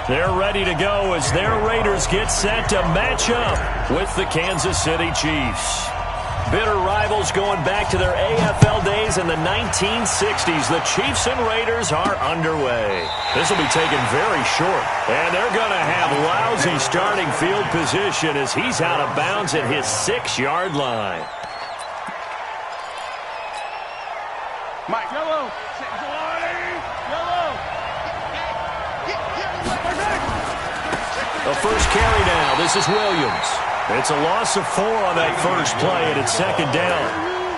They're ready to go as their Raiders get set to match up with the Kansas City Chiefs. Bitter rivals going back to their AFL days in the 1960s. The Chiefs and Raiders are underway. This will be taken very short, and they're going to have lousy starting field position as he's out of bounds at his 6-yard line. Mike, yellow. The first carry now. This is Williams. It's a loss of 4 on that first play, and it's 2nd down.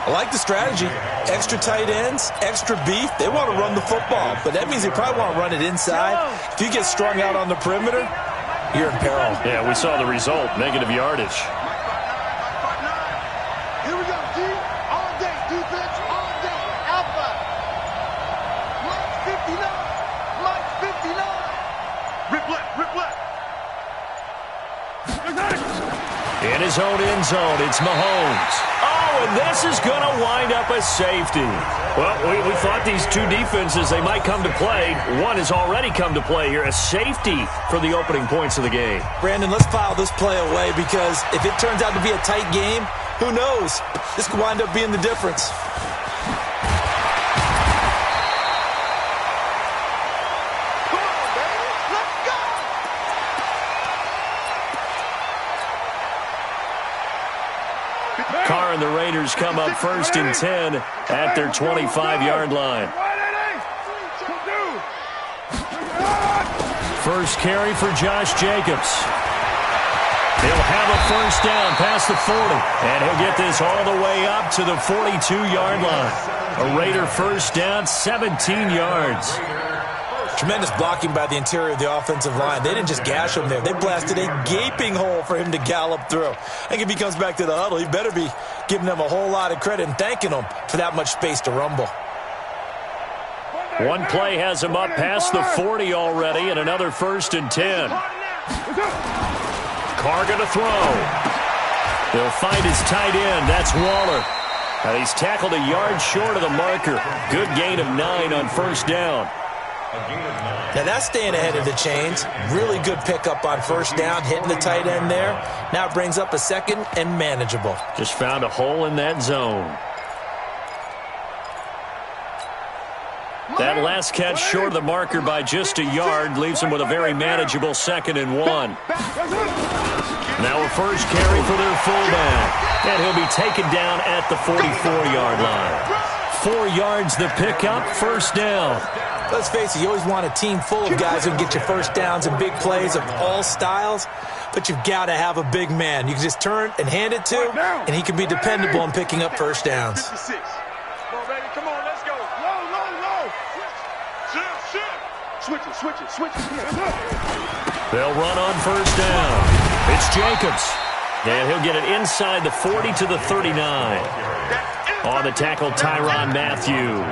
I like the strategy. Extra tight ends, extra beef. They want to run the football, but that means they probably want to run it inside. If you get strung out on the perimeter, you're in peril. Yeah, we saw the result, negative yardage. Here we go, D. All day. Defense, all day. Alpha. Mike 59. Mike 59. Rip left, rip left. In his own end zone, it's Mahomes. Oh, and this is going to wind up a safety. Well, we thought these two defenses, they might come to play. One has already come to play here, a safety for the opening points of the game. Brandon, let's file this play away because if it turns out to be a tight game, who knows? This could wind up being the difference. Carr and the Raiders come up 1st and 10 at their 25-yard line. First carry for Josh Jacobs. He'll have a first down past the 40, and he'll get this all the way up to the 42-yard line. A Raider first down, 17 yards. Tremendous blocking by the interior of the offensive line. They didn't just gash him there. They blasted a gaping hole for him to gallop through. I think if he comes back to the huddle, he better be giving them a whole lot of credit and thanking them for that much space to rumble. One play has him up past the 40 already, and another 1st and 10. Carr going to throw. They'll find his tight end. That's Waller. Now he's tackled a yard short of the marker. Good gain of 9 on first down. Now that's staying ahead of the chains. Really good pickup on first down, hitting the tight end there. Now it brings up a 2nd and manageable. Just found a hole in that zone. That last catch short of the marker by just a yard leaves him with a very manageable 2nd and 1. Now a first carry for their fullback. And he'll be taken down at the 44-yard line. 4 yards the pickup, first down. Let's face it, you always want a team full of guys who can get you first downs and big plays of all styles, but you've got to have a big man you can just turn and hand it to, and he can be dependable in picking up first downs. 56. Come on, baby. Come on, let's go. Low, low, low. Shift. Switch it. They'll run on first down. It's Jacobs. And he'll get it inside the 40 to the 39. On the tackle, Tyrann Mathieu.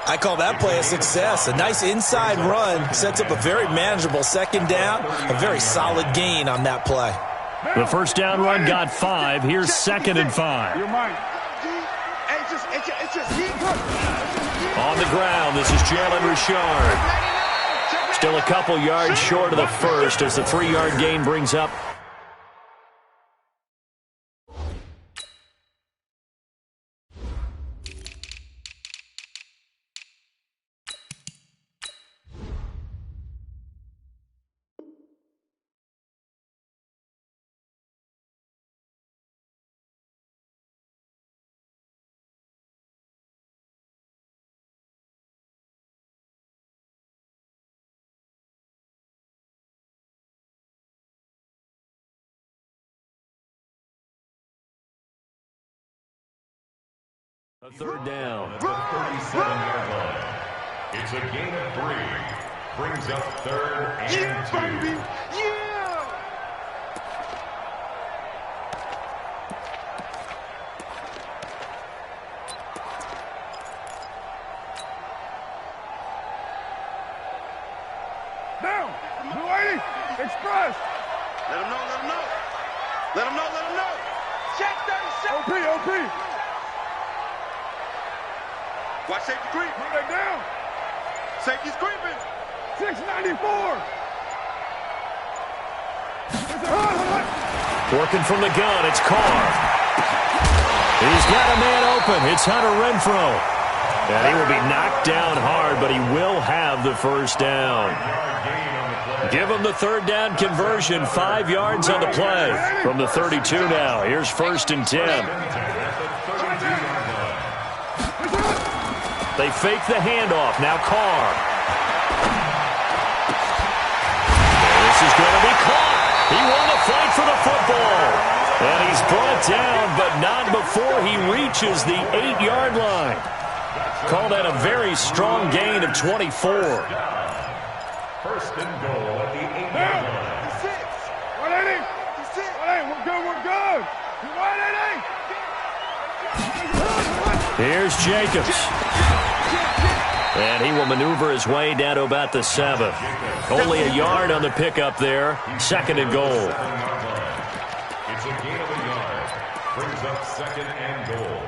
I call that play a success. A nice inside run sets up a very manageable 2nd down. A very solid gain on that play. The first down run got 5. Here's 2nd and 5. On the ground, this is Jalen Richard. Still a couple yards short of the first as the 3-yard gain brings up a 3rd down. At the 37-yard line. It's a gain of 3. Brings up 3rd and 2. Yeah! Down! Blue 80! Express! Let him know! Check 37! OP! Watch safety creep. Put that down. Safety's creeping. 694. Working from the gun, it's Carr. He's got a man open. It's Hunter Renfrow. And he will be knocked down hard, but he will have the first down. Give him the third down conversion, 5 yards on the play. From the 32 now, here's 1st and 10. They fake the handoff, now Carr. This is going to be caught. He won the fight for the football. And he's brought down, but not before he reaches the 8-yard line. Call that a very strong gain of 24. 1st and goal at the 8-yard line. 180. 180. We're good. 180. Here's Jacobs. And he will maneuver his way down to about the 7. Only a yard on the pickup there. 2nd and goal. It's a gain of a yard. Brings up 2nd and goal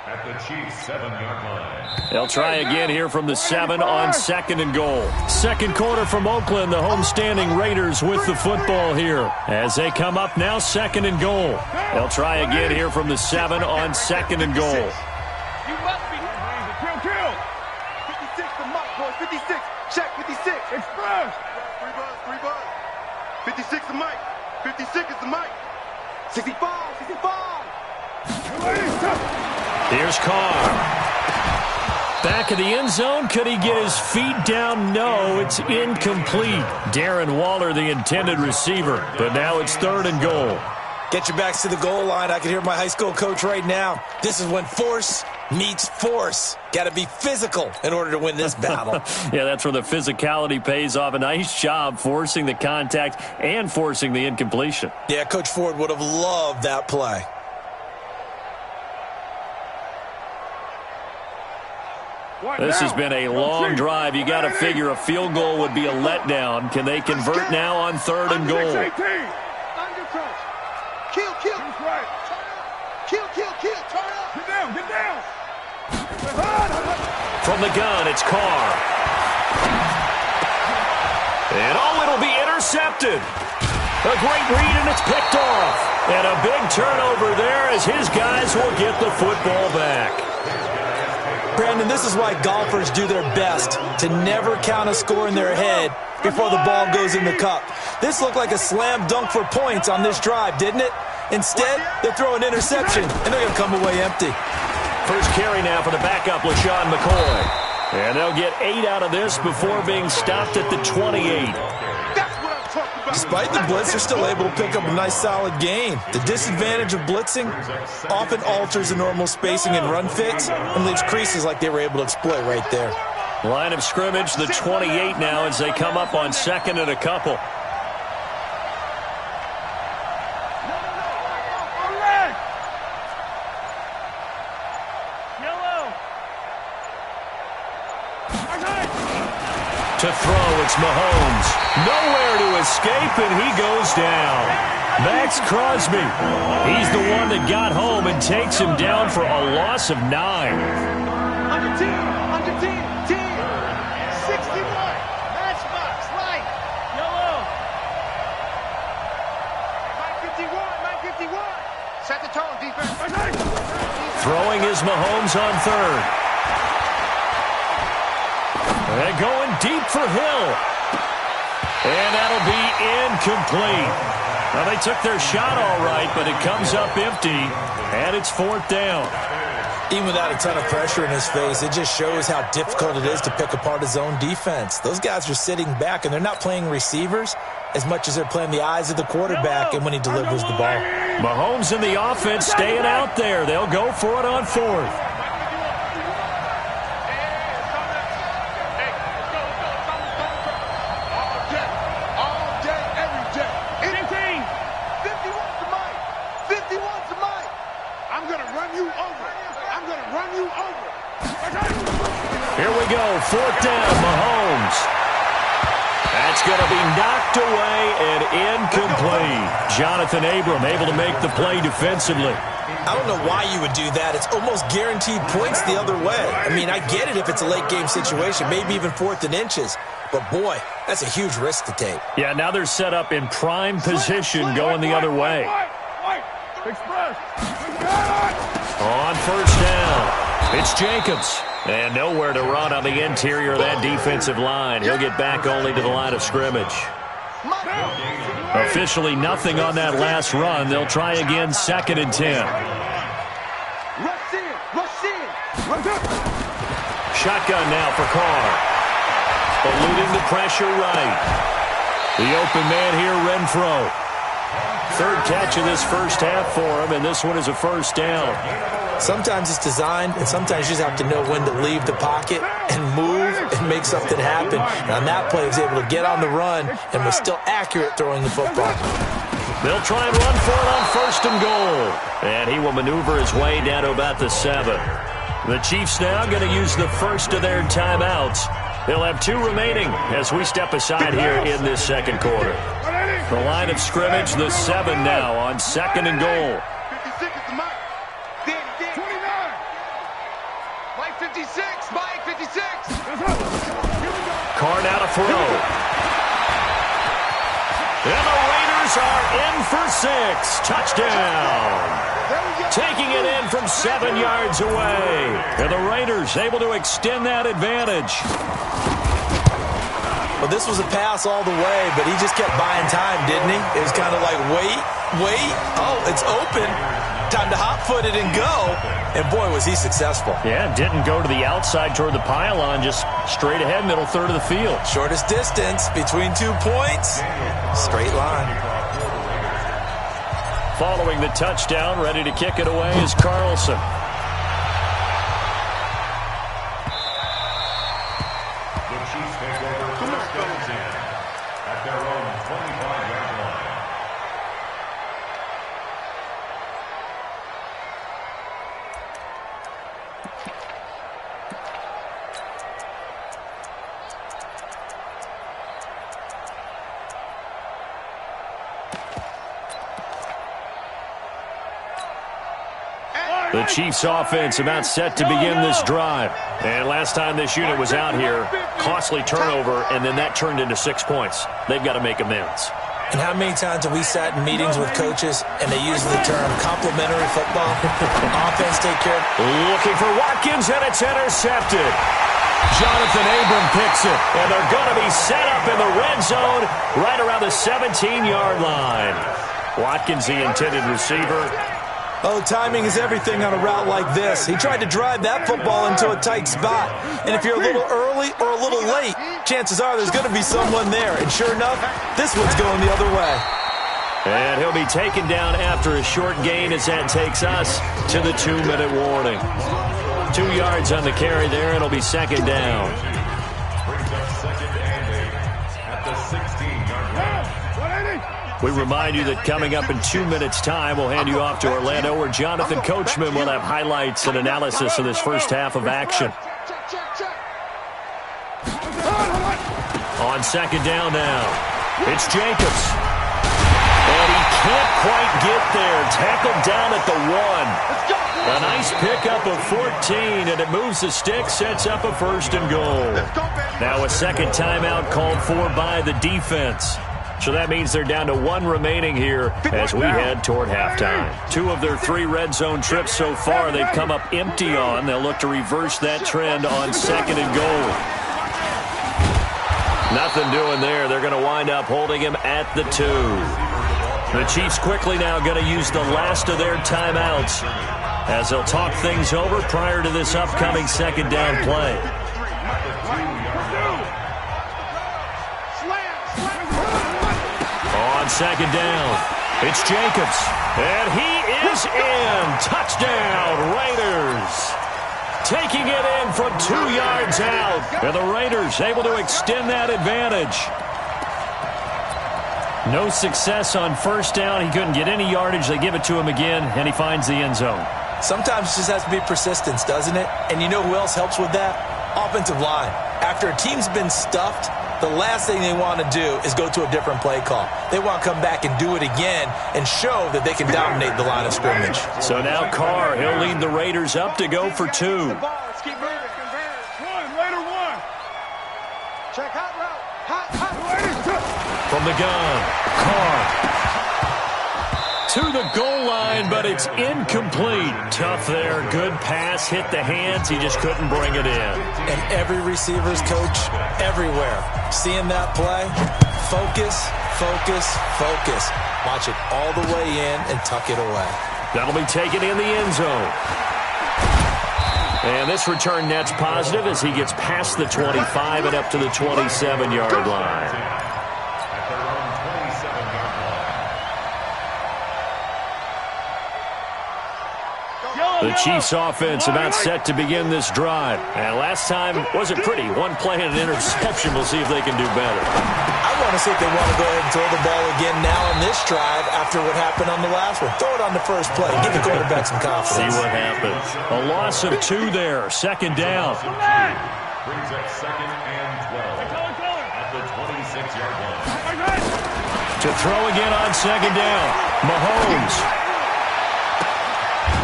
at the Chiefs' 7-yard line. They'll try again here from the 7 on 2nd and goal. Second quarter from Oakland. The homestanding Raiders with the football here. As they come up now, 2nd and goal. They'll try again here from the 7 on 2nd and goal. You must be. Kill. 56 the mic, boys. 56. Check 56. Express. 3 buzz. 56 the mic. 56 is the mic. 65. Here's Carr. Back of the end zone. Could he get his feet down? No, it's incomplete. Darren Waller, the intended receiver. But now it's 3rd and goal. Get your backs to the goal line. I can hear my high school coach right now. This is when force meets force. Got to be physical in order to win this battle. Yeah, that's where the physicality pays off. A nice job forcing the contact and forcing the incompletion. Yeah, Coach Ford would have loved that play. This has been a long drive. You got to figure a field goal would be a letdown. Can they convert now on 3rd and goal? Kill. Turn up. Get down. From the gun, it's Carr. And it'll be intercepted. A great read, and it's picked off. And a big turnover there as his guys will get the football back. Brandon, this is why golfers do their best to never count a score in their head before the ball goes in the cup. This looked like a slam dunk for points on this drive, didn't it? Instead, they throw an interception, and they're going to come away empty. First carry now for the backup, LaShawn McCoy. And they'll get 8 out of this before being stopped at the 28. Despite the blitz, they're still able to pick up a nice solid gain. The disadvantage of blitzing often alters the normal spacing and run fits and leaves creases like they were able to exploit right there. Line of scrimmage, the 28 now as they come up on 2nd and a couple. To throw, it's Mahomes. Nowhere to escape, and he goes down. Max Crosby. He's the one that got home and takes him down for a loss of 9. Under 10. 61. Matchbox, right. Yellow. 951. Set the tone, defense. Throwing is Mahomes on 3rd. And going deep for Hill. And that'll be incomplete. Well, they took their shot all right, but it comes up empty, and it's 4th down. Even without a ton of pressure in his face, it just shows how difficult it is to pick apart his own defense. Those guys are sitting back, and they're not playing receivers as much as they're playing the eyes of the quarterback and when he delivers the ball. Mahomes and the offense staying out there. They'll go for it on 4th. Here we go, 4th down, Mahomes. That's going to be knocked away and incomplete. Jonathan Abram able to make the play defensively. I don't know why you would do that. It's almost guaranteed points the other way. I mean, I get it if it's a late game situation, maybe even 4th and inches. But, boy, that's a huge risk to take. Yeah, now they're set up in prime position going the other way. On first down, it's Jacobs. And nowhere to run on the interior of that defensive line. He'll get back only to the line of scrimmage. Officially nothing on that last run. They'll try again, 2nd and 10. Shotgun now for Carr. Eluding the pressure right. The open man here, Renfro. 3rd catch of this first half for him, and this one is a first down. Sometimes it's designed, and sometimes you just have to know when to leave the pocket and move and make something happen. And on that play, he was able to get on the run and was still accurate throwing the football. They'll try and run for it on 1st and goal. And he will maneuver his way down to about the 7. The Chiefs now going to use the first of their timeouts. They'll have 2 remaining as we step aside here in this second quarter. The line of scrimmage, the 7 now on 2nd and goal. 56 is the mic. 29. Mike 56. Mike 56. Carr now to throw. And the Raiders are in for 6. Touchdown. Taking it in from 7 yards away. And the Raiders able to extend that advantage. Well, this was a pass all the way, but he just kept buying time, didn't he? It was kind of like, wait. Oh, it's open. Time to hot-foot it and go. And, boy, was he successful. Yeah, didn't go to the outside toward the pylon, just straight ahead, middle third of the field. Shortest distance between 2 points. Straight line. Following the touchdown, ready to kick it away is Carlson. The Chiefs take over 1st and 10 at their own 25-yard line. The Chiefs offense about set to begin this drive. And last time this unit was out here, costly turnover, and then that turned into 6 points. They've got to make amends. And how many times have we sat in meetings with coaches and they use the term complementary football? Offense take care of. Looking for Watkins, and it's intercepted. Jonathan Abram picks it, and they're going to be set up in the red zone right around the 17-yard line. Watkins, the intended receiver. Oh, timing is everything on a route like this. He tried to drive that football into a tight spot. And if you're a little early or a little late, chances are there's going to be someone there. And sure enough, this one's going the other way. And he'll be taken down after a short gain as that takes us to the 2-minute warning. 2 yards on the carry there. It'll be 2nd down. Brings up 2nd and 8 at the 16-yard line. We remind you that coming up in 2 minutes' time, we'll hand you off to Orlando, where Jonathan Coachman will have highlights and analysis of this first half of action. On 2nd down now, it's Jacobs. And he can't quite get there. Tackled down at the 1. A nice pickup of 14, and it moves the stick, sets up a 1st and goal. Now a second timeout called for by the defense. So that means they're down to 1 remaining here as we head toward halftime. 2 of their 3 red zone trips so far they've come up empty on. They'll look to reverse that trend on 2nd and goal. Nothing doing there. They're going to wind up holding him at the 2. The Chiefs quickly now going to use the last of their timeouts as they'll talk things over prior to this upcoming 2nd down play. On 2nd down, it's Jacobs. And he is in. Touchdown, Raiders. Taking it in from 2 yards out. And the Raiders able to extend that advantage. No success on 1st down. He couldn't get any yardage. They give it to him again, and he finds the end zone. Sometimes it just has to be persistence, doesn't it? And you know who else helps with that? Offensive line. After a team's been stuffed, the last thing they want to do is go to a different play call. They want to come back and do it again and show that they can dominate the line of scrimmage. So now Carr, he'll lead the Raiders up to go for 2. Let's keep moving. Later 1. Check hot route. Hot. From the gun, Carr. to the goal line, but it's incomplete. Tough there. Good pass, hit the hands. He just couldn't bring it in. And every receiver's coach everywhere, seeing that play, focus, focus, focus. Watch it all the way in and tuck it away. That'll be taken in the end zone. And this return net's positive as he gets past the 25 and up to the 27-yard line. The Chiefs offense about set to begin this drive. And last time wasn't pretty. One play and an interception. We'll see if they can do better. I want to see if they want to go ahead and throw the ball again now on this drive after what happened on the last one. Throw it on the first play. Give the quarterback some confidence. See what happens. A loss of 2 there. Second down. Brings up second and 12 at the 26-yard line. To throw again on second down. Mahomes.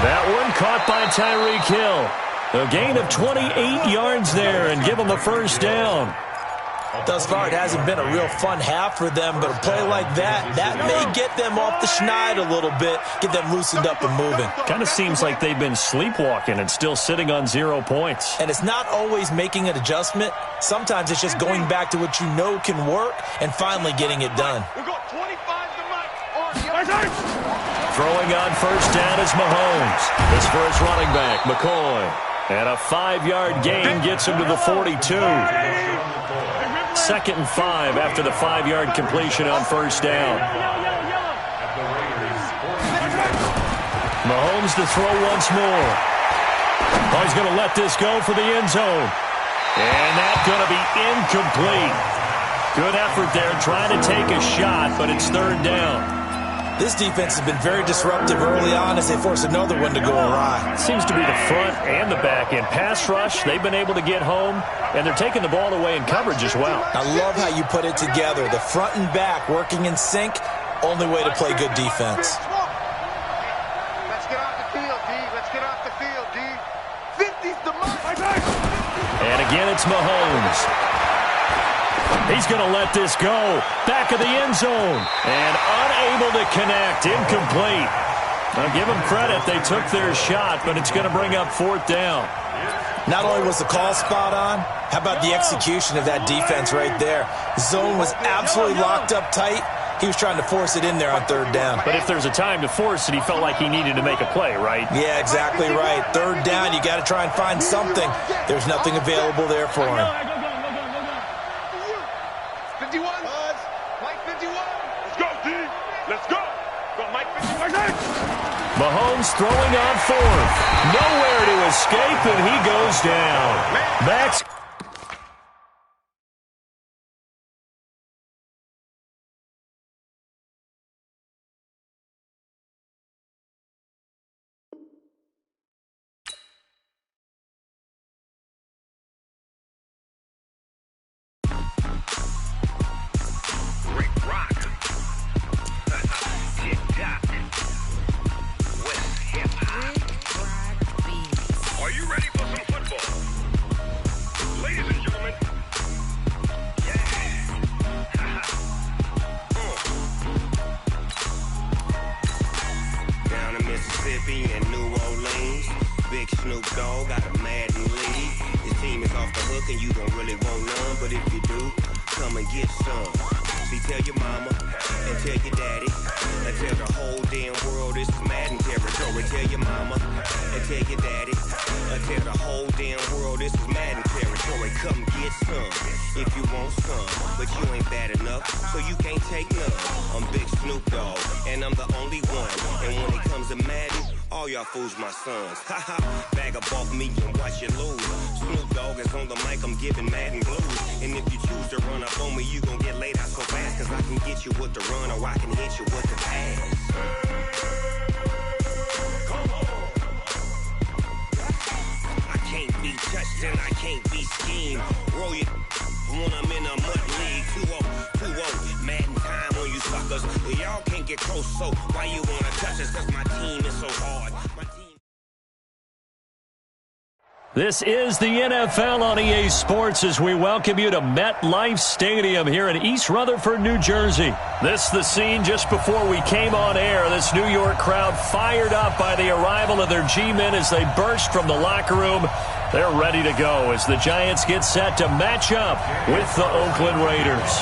That one caught by Tyreek Hill. A gain of 28 yards there and give them a first down. Thus far, it hasn't been a real fun half for them, but a play like that may get them off the schneid a little bit, get them loosened up and moving. Kind of seems like they've been sleepwalking and still sitting on 0 points. And it's not always making an adjustment. Sometimes it's just going back to what you know can work and finally getting it done. Throwing on first down is Mahomes. His first running back, McCoy. And a 5-yard gain gets him to the 42. Second and 5 after the 5-yard completion on first down. Mahomes to throw once more. Oh, he's going to let this go for the end zone. And that's going to be incomplete. Good effort there trying to take a shot, but it's third down. This defense has been very disruptive early on as they force another one to go awry. Seems to be the front and the back end. Pass rush, they've been able to get home, and they're taking the ball away in coverage as well. I love how you put it together. The front and back working in sync, only way to play good defense. Let's get off the field, D. Let's get off the field, D. 50's the mark. And again, it's Mahomes. He's going to let this go. Back of the end zone. And unable to connect. Incomplete. Now, give them credit. They took their shot, but it's going to bring up fourth down. Not only was the call spot on, how about the execution of that defense right there? Zone was absolutely locked up tight. He was trying to force it in there on third down. But if there's a time to force it, he felt like he needed to make a play, right? Yeah, exactly right. Third down, you got to try and find something. There's nothing available there for him. 51. Mike 51. Let's go, D. Let's go. Go, Mike 51. Mahomes throwing on fourth. Nowhere to escape, and he goes down. Max. Mississippi and New Orleans. Big Snoop Dogg got a Madden league. His team is off the hook and you don't really want none, but if you do, come and get some. See, tell your mama and tell your daddy and tell the whole damn world this is Madden territory. Tell your mama and tell your daddy and tell the whole damn world this is Madden territory. Come get some if you want some, but you ain't bad enough, so you can't take none. I'm Big Snoop Dogg and I'm the only one, and when it comes to Madden, all y'all fools my sons. Haha, bag up off me and watch you lose. Snoop Dogg is on the mic, I'm giving Madden blues. And if you choose to run up on me, you gon' get laid out so fast, cause I can get you with the run or I can hit you with the pass. I can't be touched and I can't be schemed. Roll you when I'm in a mud league. 2-0, Madden time on you suckers. Y'all can't get close, so why you wanna touch us? Cause my team is so hard. My team. This is the NFL on EA Sports as we welcome you to MetLife Stadium here in East Rutherford, New Jersey. This is the scene just before we came on air. This New York crowd fired up by the arrival of their G-men as they burst from the locker room. They're ready to go as the Giants get set to match up with the Oakland Raiders.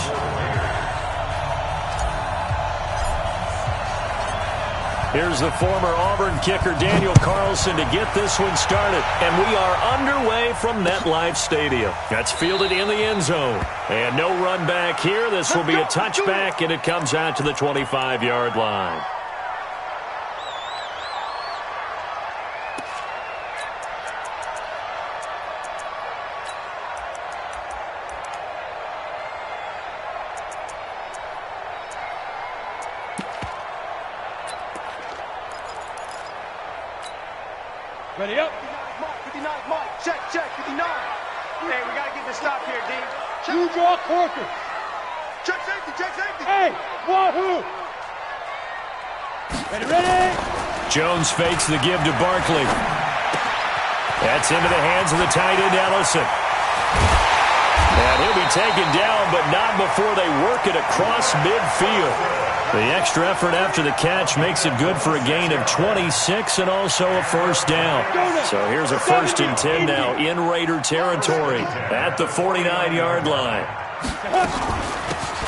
Here's the former Auburn kicker Daniel Carlson to get this one started. And we are underway from MetLife Stadium. That's fielded in the end zone. And no run back here. This will be a touchback, and it comes out to the 25-yard line. Ready up. 59 Mike. Check, 59. Hey, we got to get the stop here, D. You draw quarter. Check safety. Hey, wahoo. Ready. Jones fakes the give to Barkley. That's into the hands of the tight end, Ellison. And he'll be taken down, but not before they work it across midfield. The extra effort after the catch makes it good for a gain of 26 and also a first down. So here's a 1st and 10 now in Raider territory at the 49-yard line.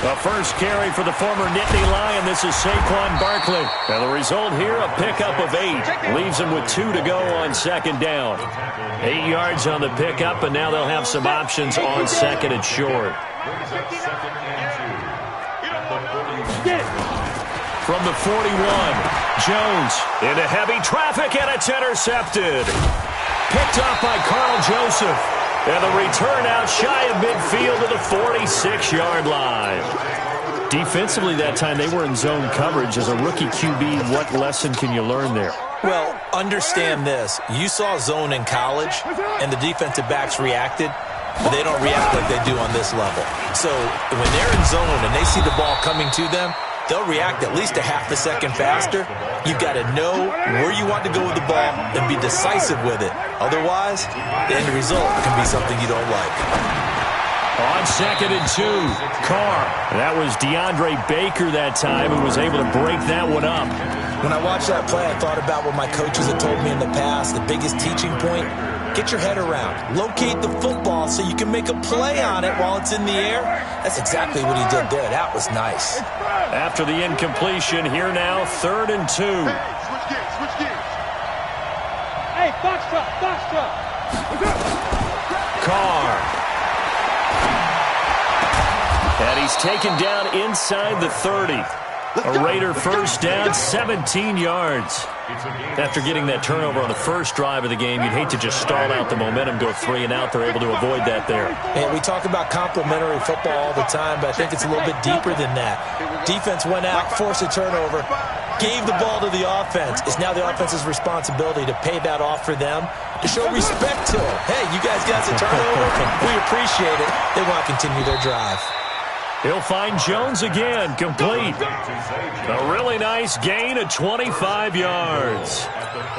The first carry for the former Nittany Lion. This is Saquon Barkley. And the result here, a pickup of 8. Leaves him with 2 to go on 2nd down. 8 yards on the pickup, and now they'll have some options on 2nd and short. From the 41, Jones into heavy traffic, and it's intercepted. Picked up by Carl Joseph. And the return out shy of midfield to the 46-yard line. Defensively that time, they were in zone coverage. As a rookie QB, what lesson can you learn there? Well, understand this. You saw zone in college, and the defensive backs reacted. But they don't react like they do on this level. So when they're in zone and they see the ball coming to them, they'll react at least a half a second faster. You've got to know where you want to go with the ball and be decisive with it. Otherwise, the end result can be something you don't like. On 2nd and 2, Carr. That was DeAndre Baker that time who was able to break that one up. When I watched that play, I thought about what my coaches had told me in the past. The biggest teaching point, get your head around. Locate the football so you can make a play on it while it's in the air. That's exactly what he did there. That was nice. After the incompletion, here now, 3rd and 2. Switch gears. Hey, box truck. Carr. And he's taken down inside the 30. A Raider first down, 17 yards. After getting that turnover on the first drive of the game, you'd hate to just stall out the momentum, go 3 and out. They're able to avoid that there. And we talk about complementary football all the time, but I think it's a little bit deeper than that. Defense went out, forced a turnover, gave the ball to the offense. It's now the offense's responsibility to pay that off for them, to show respect to them. Hey, you guys got a turnover. We appreciate it. They want to continue their drive. He'll find Jones again, complete. A really nice gain of 25 yards.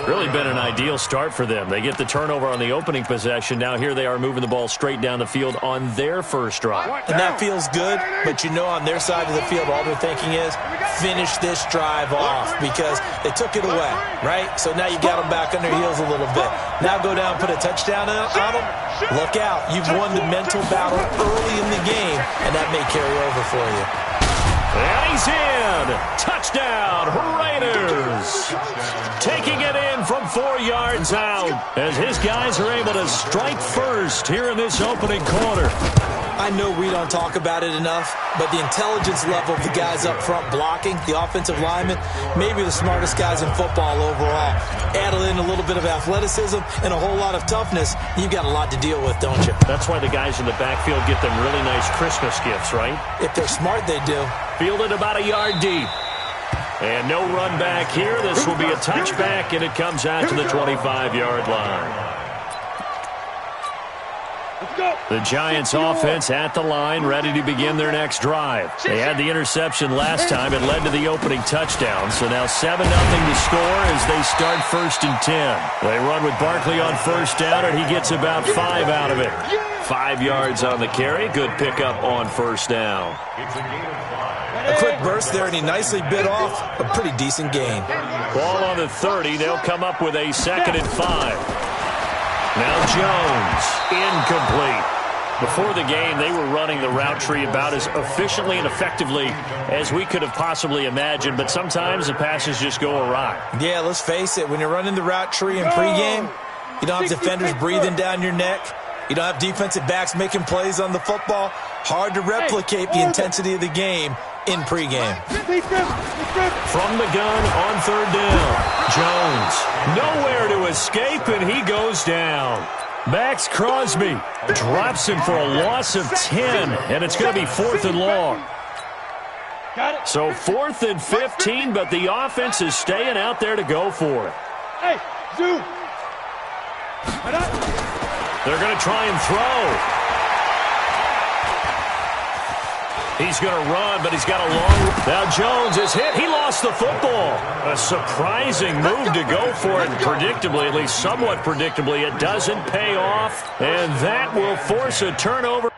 Really been an ideal start for them. They get the turnover on the opening possession. Now here they are moving the ball straight down the field on their first drive. And that feels good, but you know on their side of the field, all they're thinking is finish this drive off because they took it away, right? So now you got them back on their heels a little bit. Now go down, put a touchdown on them. Look out. You've won the mental battle early in the game, and that may carry over for you. And he's in. Touchdown, Raiders. Taking it in from 4 yards out as his guys are able to strike first here in this opening quarter. I know we don't talk about it enough, but the intelligence level of the guys up front blocking, the offensive linemen, maybe the smartest guys in football overall. Add in a little bit of athleticism and a whole lot of toughness, you've got a lot to deal with, don't you? That's why the guys in the backfield get them really nice Christmas gifts, right? If they're smart, they do. Fielded about a yard deep. And no run back here. This will be a touchback, and it comes out to the 25-yard line. The Giants offense at the line, ready to begin their next drive. They had the interception last time. It led to the opening touchdown. So now 7-0 to score as they start 1st and 10. They run with Barkley on 1st down, and he gets about 5 out of it. 5 yards on the carry. Good pickup on 1st down. A quick burst there, and he nicely bit off a pretty decent gain. Ball on the 30. They'll come up with a 2nd and 5. Now Jones, incomplete. Before the game, they were running the route tree about as efficiently and effectively as we could have possibly imagined, but sometimes the passes just go awry. Yeah, let's face it. When you're running the route tree in pregame, you don't have defenders breathing down your neck. You don't have defensive backs making plays on the football. Hard to replicate the intensity of the game in pregame. From the gun on 3rd down. Jones, nowhere to escape, and he goes down. Max Crosby drops him for a loss of 10, and it's going to be 4th and long. So 4th and 15, but the offense is staying out there to go for it. Hey, Zoo. They're going to try and throw. He's going to run, but he's got a long... Now Jones is hit. He lost the football. A surprising move to go for it. Predictably, at least somewhat predictably, it doesn't pay off. And that will force a turnover.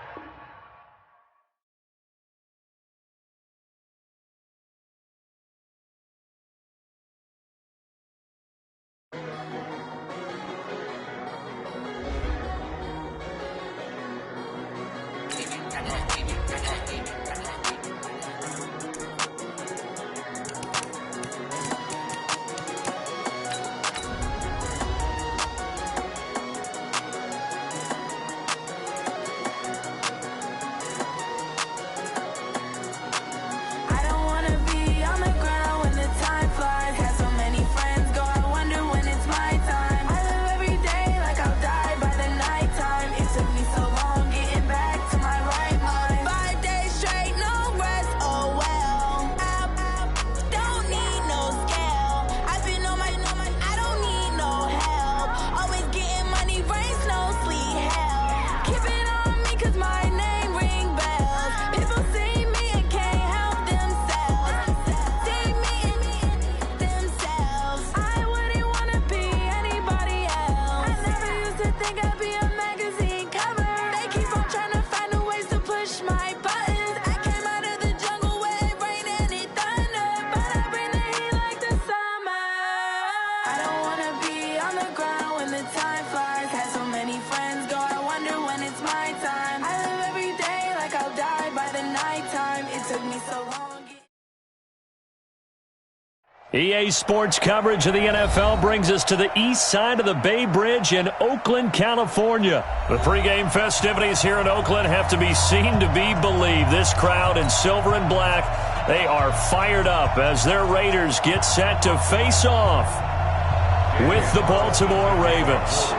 EA Sports coverage of the NFL brings us to the east side of the Bay Bridge in Oakland, California. The pregame festivities here in Oakland have to be seen to be believed. This crowd in silver and black, they are fired up as their Raiders get set to face off with the Baltimore Ravens.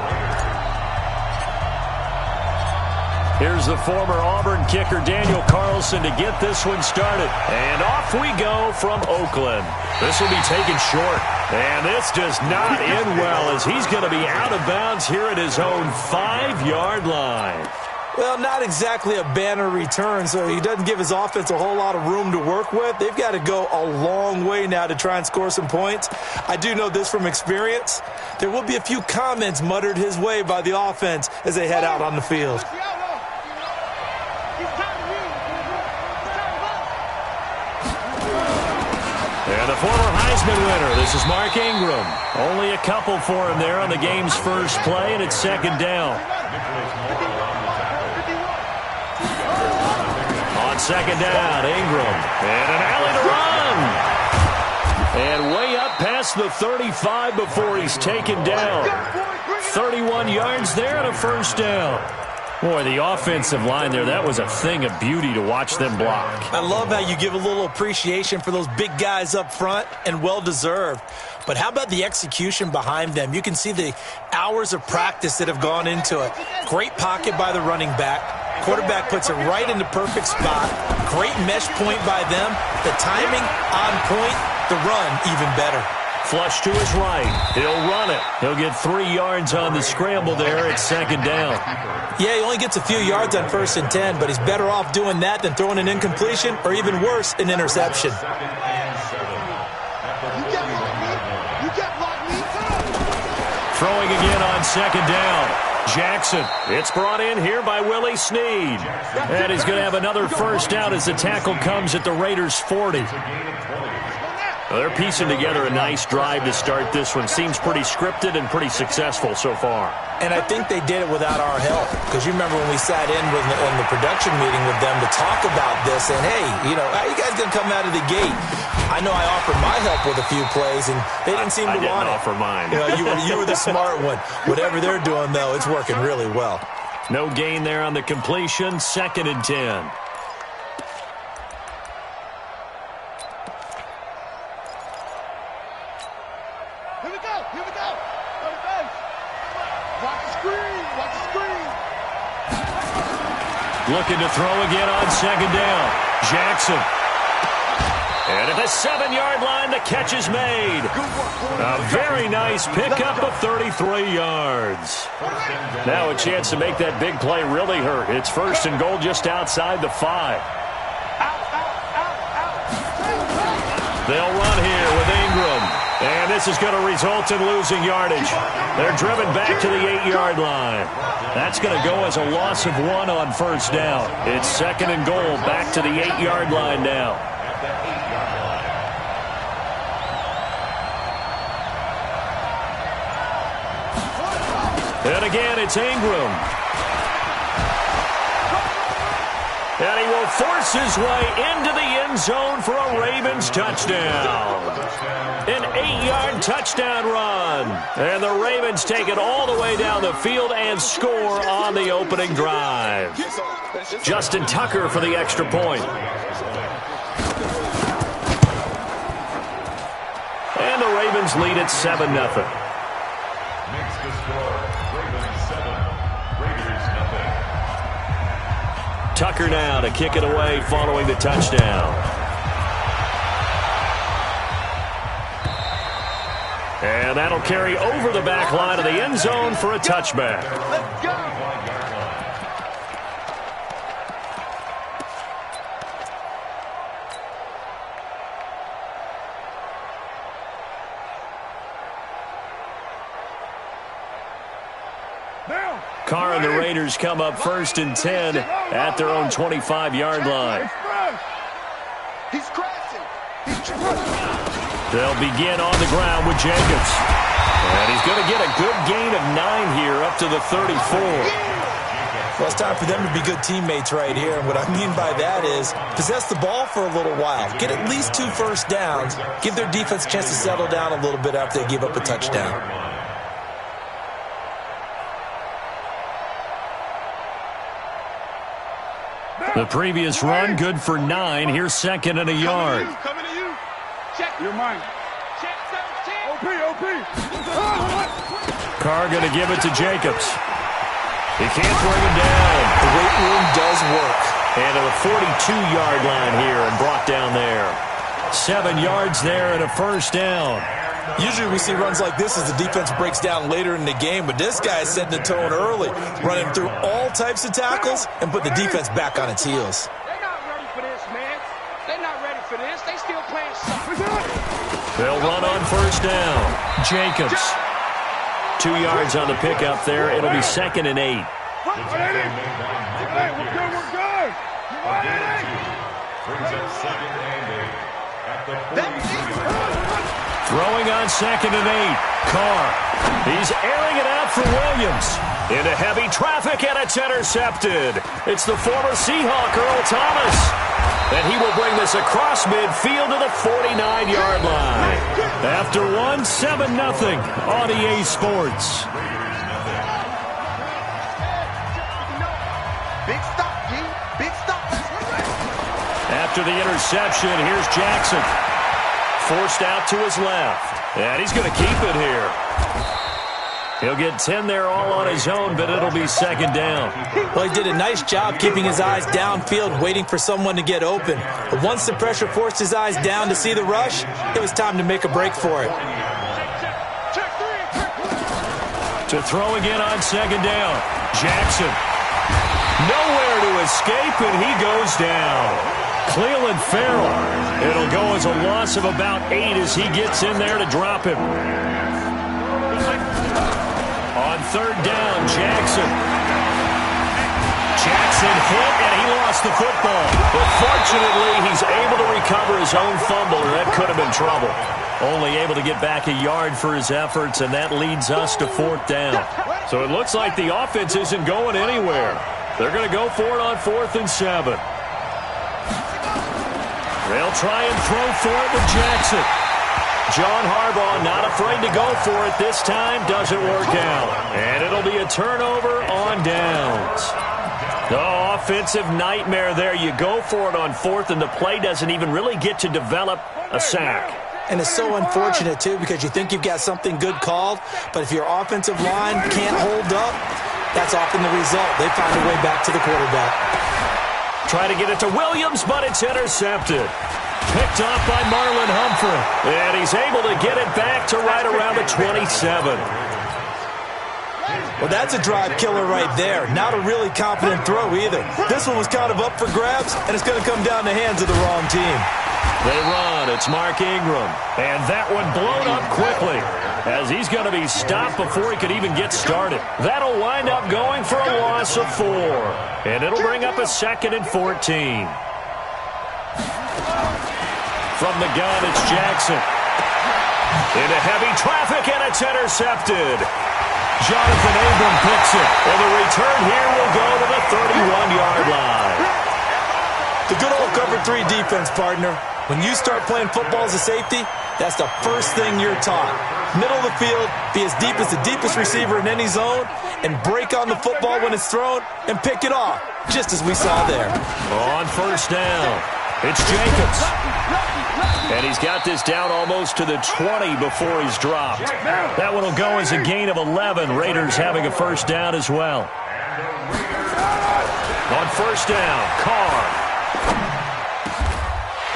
Here's the former Auburn kicker Daniel Carlson to get this one started. And off we go from Oakland. This will be taken short. And this does not end well as he's going to be out of bounds here at his own 5-yard line. Well, not exactly a banner return, so he doesn't give his offense a whole lot of room to work with. They've got to go a long way now to try and score some points. I do know this from experience. There will be a few comments muttered his way by the offense as they head out on the field. And the former Heisman winner, this is Mark Ingram. Only a couple for him there on the game's first play, and it's 2nd down. On 2nd down, Ingram. And an alley to run. And way up past the 35 before he's taken down. 31 yards there and a 1st down. Boy, the offensive line there, that was a thing of beauty to watch them block. I love how you give a little appreciation for those big guys up front, and well-deserved. But how about the execution behind them? You can see the hours of practice that have gone into it. Great pocket by the running back. Quarterback puts it right in the perfect spot. Great mesh point by them. The timing on point, the run even better. Flush to his right. He'll run it. He'll get 3 yards on the scramble there at second down. Yeah, he only gets a few yards on 1st and 10, but he's better off doing that than throwing an incompletion or even worse, an interception. Throwing again on second down. Jackson. It's brought in here by Willie Snead. And he's going to have another first down as the tackle comes at the Raiders' 40. Well, they're piecing together a nice drive to start this one. Seems pretty scripted and pretty successful so far. And I think they did it without our help. Because you remember when we sat in the production meeting with them to talk about this. And, hey, how you guys going to come out of the gate? I know I offered my help with a few plays, and they didn't seem to want it. I didn't offer mine. You were the smart one. Whatever they're doing, though, it's working really well. No gain there on the completion. 2nd and 10. Looking to throw again on second down. Jackson. And at the 7-yard line, the catch is made. A very nice pickup of 33 yards. Now a chance to make that big play really hurt. It's 1st and goal just outside the 5. They'll run here with Ingram. And this is going to result in losing yardage. They're driven back to the 8-yard line. That's going to go as a loss of 1 on 1st down. It's 2nd and goal back to the 8-yard line now. And again, it's Ingram. And he will force his way into the end zone for a Ravens touchdown. An 8-yard touchdown run. And the Ravens take it all the way down the field and score on the opening drive. Justin Tucker for the extra point. And the Ravens lead at 7-0. Makes the score Ravens 7, Raiders nothing. Tucker now to kick it away following the touchdown. And that'll carry over the back line of the end zone for a touchback. Let's go. Carr and the Raiders come up 1st and 10 at their own 25-yard line. He's crashing. They'll begin on the ground with Jacobs. And he's going to get a good gain of 9 here up to the 34. Well, it's time for them to be good teammates right here. And what I mean by that is possess the ball for a little while. Get at least 2 first downs. Give their defense a chance to settle down a little bit after they give up a touchdown. The previous run, good for 9. Here's 2nd and a yard. Coming to you. Check. You're mine. Check 17. OP. Carr going to give it to Jacobs. He can't bring him down. The weight room does work. And to the 42-yard line here and brought down there. 7 yards there and a first down. Usually we see runs like this as the defense breaks down later in the game, but this guy is setting the tone early, running through all types of tackles and put the defense back on its heels. They're not ready for this, man. They're not ready for this. They still playing soccer. They'll run on first down. Jacobs. 2 yards on the pickup there. It'll be 2nd and 8. We're good. Brings up 2nd and 8 at the 43-yard line. Throwing on 2nd and 8. Carr. He's airing it out for Williams. Into heavy traffic, and it's intercepted. It's the former Seahawk, Earl Thomas. And he will bring this across midfield to the 49-yard line. After 1, 7-0 on EA Sports. Big stop, G. Big stop. After the interception, here's Jackson. Forced out to his left. And he's going to keep it here. He'll get 10 there all on his own, but it'll be 2nd down. Well, he did a nice job keeping his eyes downfield, waiting for someone to get open. But once the pressure forced his eyes down to see the rush, it was time to make a break for it. To throw again on second down. Jackson. Nowhere to escape, and he goes down. Cleveland Farrell. It'll go as a loss of about 8 as he gets in there to drop him. On third down, Jackson. Jackson hit, and he lost the football. But fortunately, he's able to recover his own fumble, or that could have been trouble. Only able to get back a yard for his efforts, and that leads us to fourth down. So it looks like the offense isn't going anywhere. They're going to go for it on 4th and 7. They'll try and throw for it with Jackson. John Harbaugh not afraid to go for it this time. Doesn't work out. And it'll be a turnover on downs. The offensive nightmare there. You go for it on 4th, and the play doesn't even really get to develop a sack. And it's so unfortunate, too, because you think you've got something good called, but if your offensive line can't hold up, that's often the result. They find a way back to the quarterback. Try to get it to Williams, but it's intercepted. Picked off by Marlon Humphrey. And he's able to get it back to right around the 27. Well, that's a drive killer right there. Not a really confident throw either. This one was kind of up for grabs, and it's going to come down the hands of the wrong team. They run. It's Mark Ingram. And that one blown up quickly as he's going to be stopped before he could even get started. That'll wind up going for a loss of 4. And it'll bring up a 2nd and 14. From the gun, it's Jackson. Into heavy traffic, and it's intercepted. Jonathan Abram picks it. And the return here will go to the 31-yard line. The good old cover 3 defense, partner. When you start playing football as a safety, that's the first thing you're taught. Middle of the field, be as deep as the deepest receiver in any zone, and break on the football when it's thrown and pick it off, just as we saw there. On first down, it's Jacobs. And he's got this down almost to the 20 before he's dropped. That one will go as a gain of 11. Raiders having a first down as well. On first down, Carr.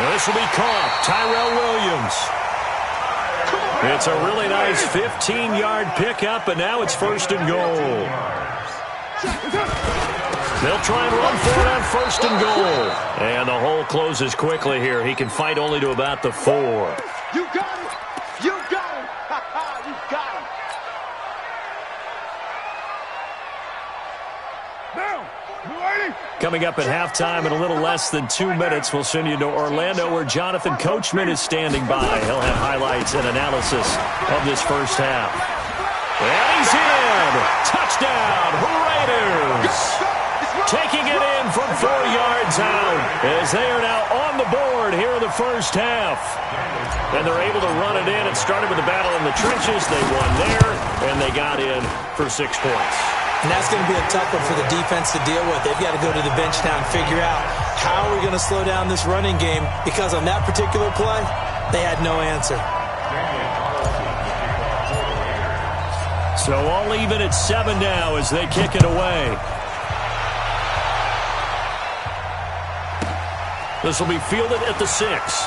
This will be caught. Tyrell Williams. It's a really nice 15-yard pickup, and now it's 1st and goal. They'll try and run for it on 1st and goal. And the hole closes quickly here. He can fight only to about the 4. You got it. You got him. You got him. Now, coming up at halftime in a little less than 2 minutes, we'll send you to Orlando where Jonathan Coachman is standing by. He'll have highlights and analysis of this first half. And he's in. Touchdown, Raiders. Taking it in from 4 yards out as they are now on the board here in the first half. And they're able to run it in. It started with a battle in the trenches. They won there, and they got in for 6 points. And that's going to be a tough one for the defense to deal with. They've got to go to the bench now and figure out how are we going to slow down this running game, because on that particular play, they had no answer. So all even at 7 now as they kick it away. This will be fielded at the 6.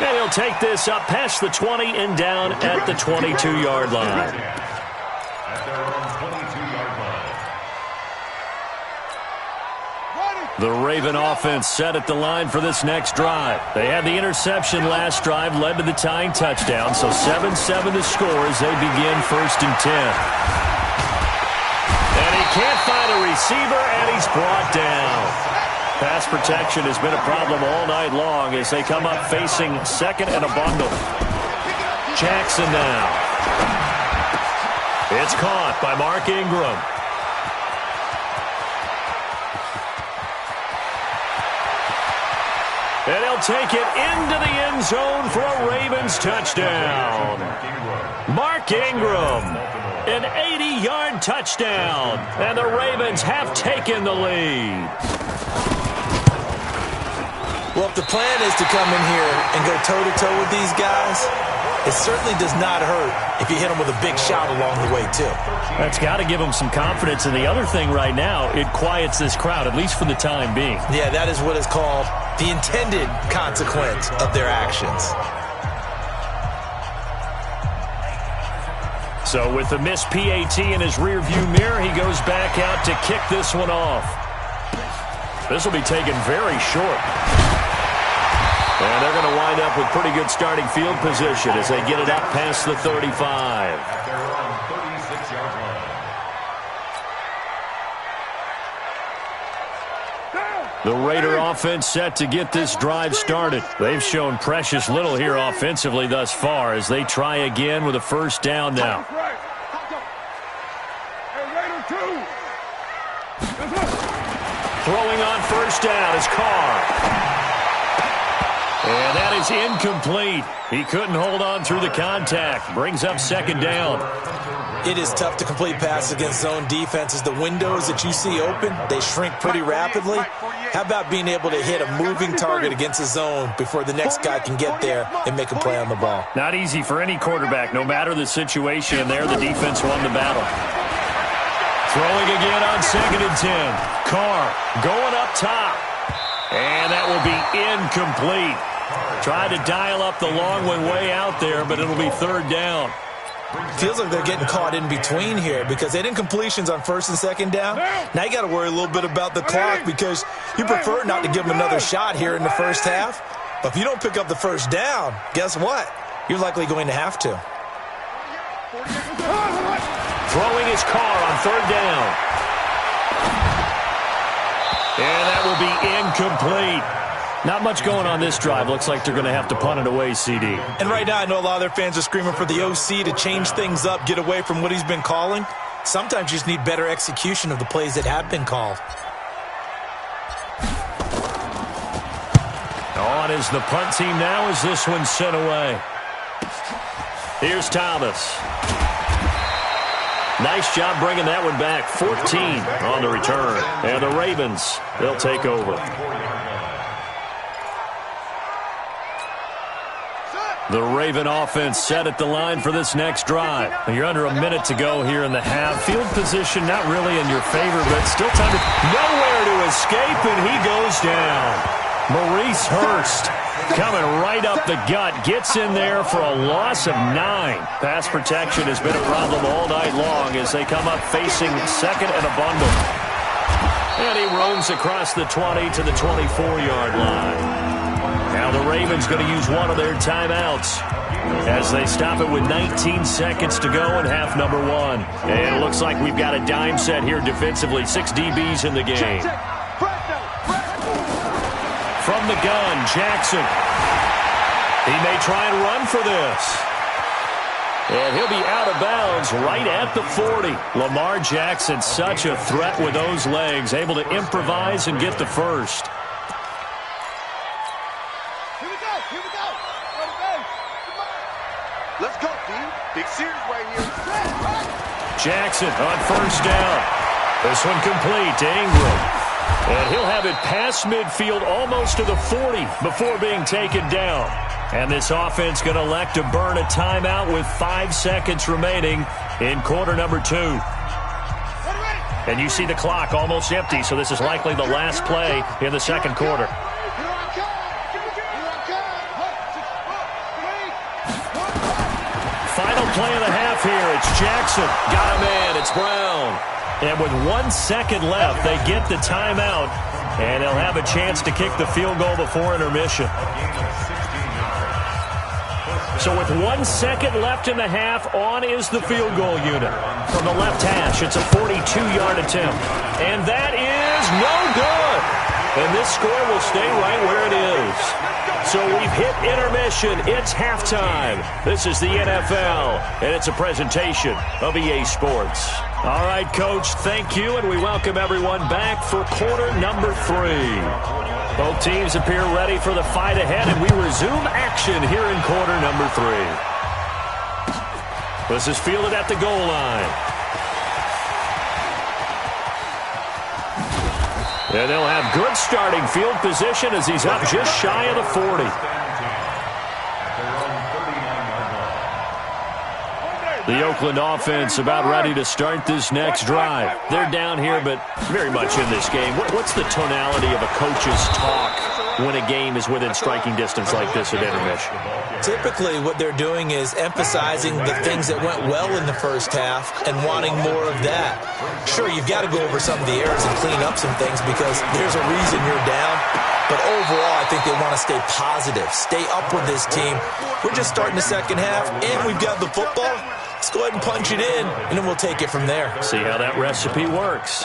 And he'll take this up past the 20 and down at the 22-yard line. The Raven offense set at the line for this next drive. They had the interception last drive, led to the tying touchdown, so 7-7 to score as they begin 1st and 10. And he can't find a receiver, and he's brought down. Pass protection has been a problem all night long as they come up facing 2nd and a bundle. Jackson now. It's caught by Mark Ingram. And he'll take it into the end zone for a Ravens touchdown. Mark Ingram, an 80-yard touchdown. And the Ravens have taken the lead. Well, if the plan is to come in here and go toe-to-toe with these guys, it certainly does not hurt if you hit them with a big shot along the way, too. That's got to give them some confidence. And the other thing right now, it quiets this crowd, at least for the time being. Yeah, that is what is called the intended consequence of their actions. So with the missed PAT in his rearview mirror, he goes back out to kick this one off. This will be taken very short. And they're going to wind up with pretty good starting field position as they get it out past the 35. At their own 36-yard line. The Raider offense set to get this drive started. They've shown precious little here offensively thus far as they try again with a first down now. Throwing on first down is Carr. And that is incomplete. He couldn't hold on through the contact. Brings up second down. It is tough to complete passes against zone defenses. The windows that you see open, they shrink pretty rapidly. How about being able to hit a moving target against a zone before the next guy can get there and make a play on the ball? Not easy for any quarterback. No matter the situation there, the defense won the battle. Throwing again on 2nd and 10. Carr going up top. And that will be incomplete. Tried to dial up the long one way out there, but it'll be third down. Feels like they're getting caught in between here because they didn't completions on first and second down. Now you got to worry a little bit about the clock because you prefer not to give them another shot here in the first half. But if you don't pick up the first down, guess what? You're likely going to have to. Throwing his Carr on third down. And that will be incomplete. Not much going on this drive. Looks like they're going to have to punt it away, CD. And right now, I know a lot of their fans are screaming for the OC to change things up, get away from what he's been calling. Sometimes you just need better execution of the plays that have been called. On is the punt team now as this one's sent away. Here's Thomas. Nice job bringing that one back. 14 on the return. And the Ravens, they'll take over. The Raven offense set at the line for this next drive. You're under a minute to go here in the half. Field position not really in your favor, but still time to... Nowhere to escape, and he goes down. Maurice Hurst coming right up the gut. Gets in there for a loss of 9. Pass protection has been a problem all night long as they come up facing second and a bundle. And he roams across the 20 to the 24-yard line. Now the Ravens going to use one of their timeouts as they stop it with 19 seconds to go in half number 1. And it looks like we've got a dime set here defensively. 6 DBs in the game. From the gun, Jackson. He may try and run for this. And he'll be out of bounds right at the 40. Lamar Jackson, such a threat with those legs, able to improvise and get the first. Let's go, D. Big series right here. Jackson on first down. This one complete to Ingram. And he'll have it past midfield almost to the 40 before being taken down. And this offense going to elect to burn a timeout with 5 seconds remaining in quarter number 2. And you see the clock almost empty, so this is likely the last play in the second quarter. Final play of the half here. It's Jackson. Got a man. It's Brown. And with 1 second left, they get the timeout, and they'll have a chance to kick the field goal before intermission. So with 1 second left in the half, on is the field goal unit. From the left hash, it's a 42-yard attempt. And that is no good. And this score will stay right where it is. So we've hit intermission. It's halftime. This is the NFL, and it's a presentation of EA Sports. All right, Coach, thank you, and we welcome everyone back for quarter number 3. Both teams appear ready for the fight ahead, and we resume action here in quarter number 3. This is fielded at the goal line. And they'll have good starting field position as he's up just shy of the 40. The Oakland offense about ready to start this next drive. They're down here, but very much in this game. What's the tonality of a coach's talk when a game is within striking distance like this at intermission? Typically, what they're doing is emphasizing the things that went well in the first half and wanting more of that. Sure, you've got to go over some of the errors and clean up some things because there's a reason you're down. But overall, I think they want to stay positive, stay up with this team. We're just starting the second half, and we've got the football. Let's go ahead and punch it in, and then we'll take it from there. See how that recipe works.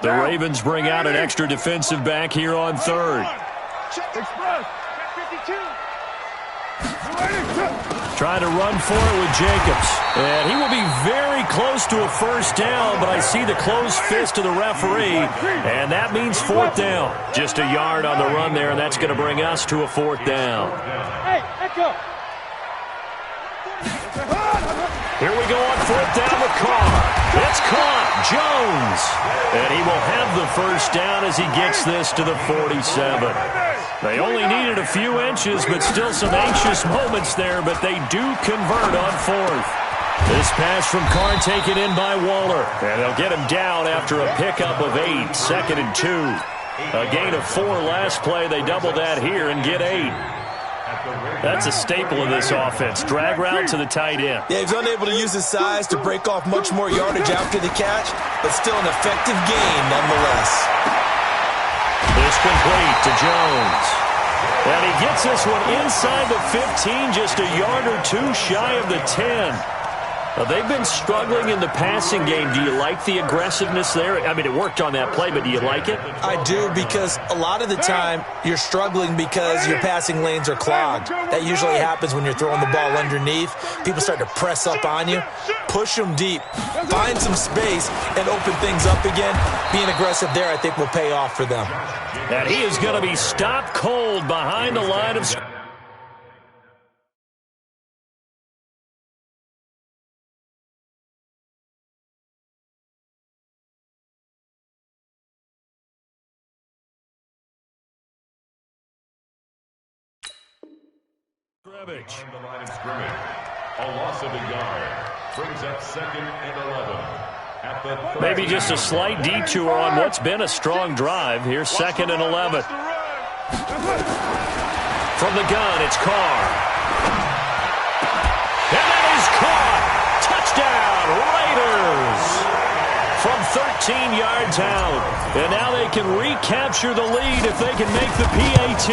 The Ravens bring out an extra defensive back here on third. Trying to run for it with Jacobs. And he will be very close to a first down, but I see the closed fist of the referee, and that means fourth down. Just a yard on the run there, and that's going to bring us to a fourth down. Hey, let's go. Here we go on fourth down with Carr. It's caught. Jones. And he will have the first down as he gets this to the 47. They only needed a few inches, but still some anxious moments there, but they do convert on fourth. This pass from Carr taken in by Waller. And they'll get him down after a pickup of 8, 2nd and 2. A gain of 4 last play. They double that here and get 8. That's a staple of this offense. Drag route to the tight end. Yeah, he's unable to use his size to break off much more yardage after the catch, but still an effective gain nonetheless. It's complete to Jones. And he gets this one inside the 15, just a yard or two shy of the 10. They've been struggling in the passing game. Do you like the aggressiveness there? I mean, it worked on that play, but do you like it? I do, because a lot of the time you're struggling because your passing lanes are clogged. That usually happens when you're throwing the ball underneath. People start to press up on you. Push them deep. Find some space and open things up again. Being aggressive there, I think, will pay off for them. And he is going to be stopped cold behind the line of scrimmage. On the line of scrimmage, a loss of a yard brings up 2nd and 11. At the Maybe just a slight detour on what's been a strong drive. Here's 2nd and 11. From the gun, it's Carr. And that is caught. Touchdown, Raiders. From 13 yards out. And now they can recapture the lead if they can make the PAT.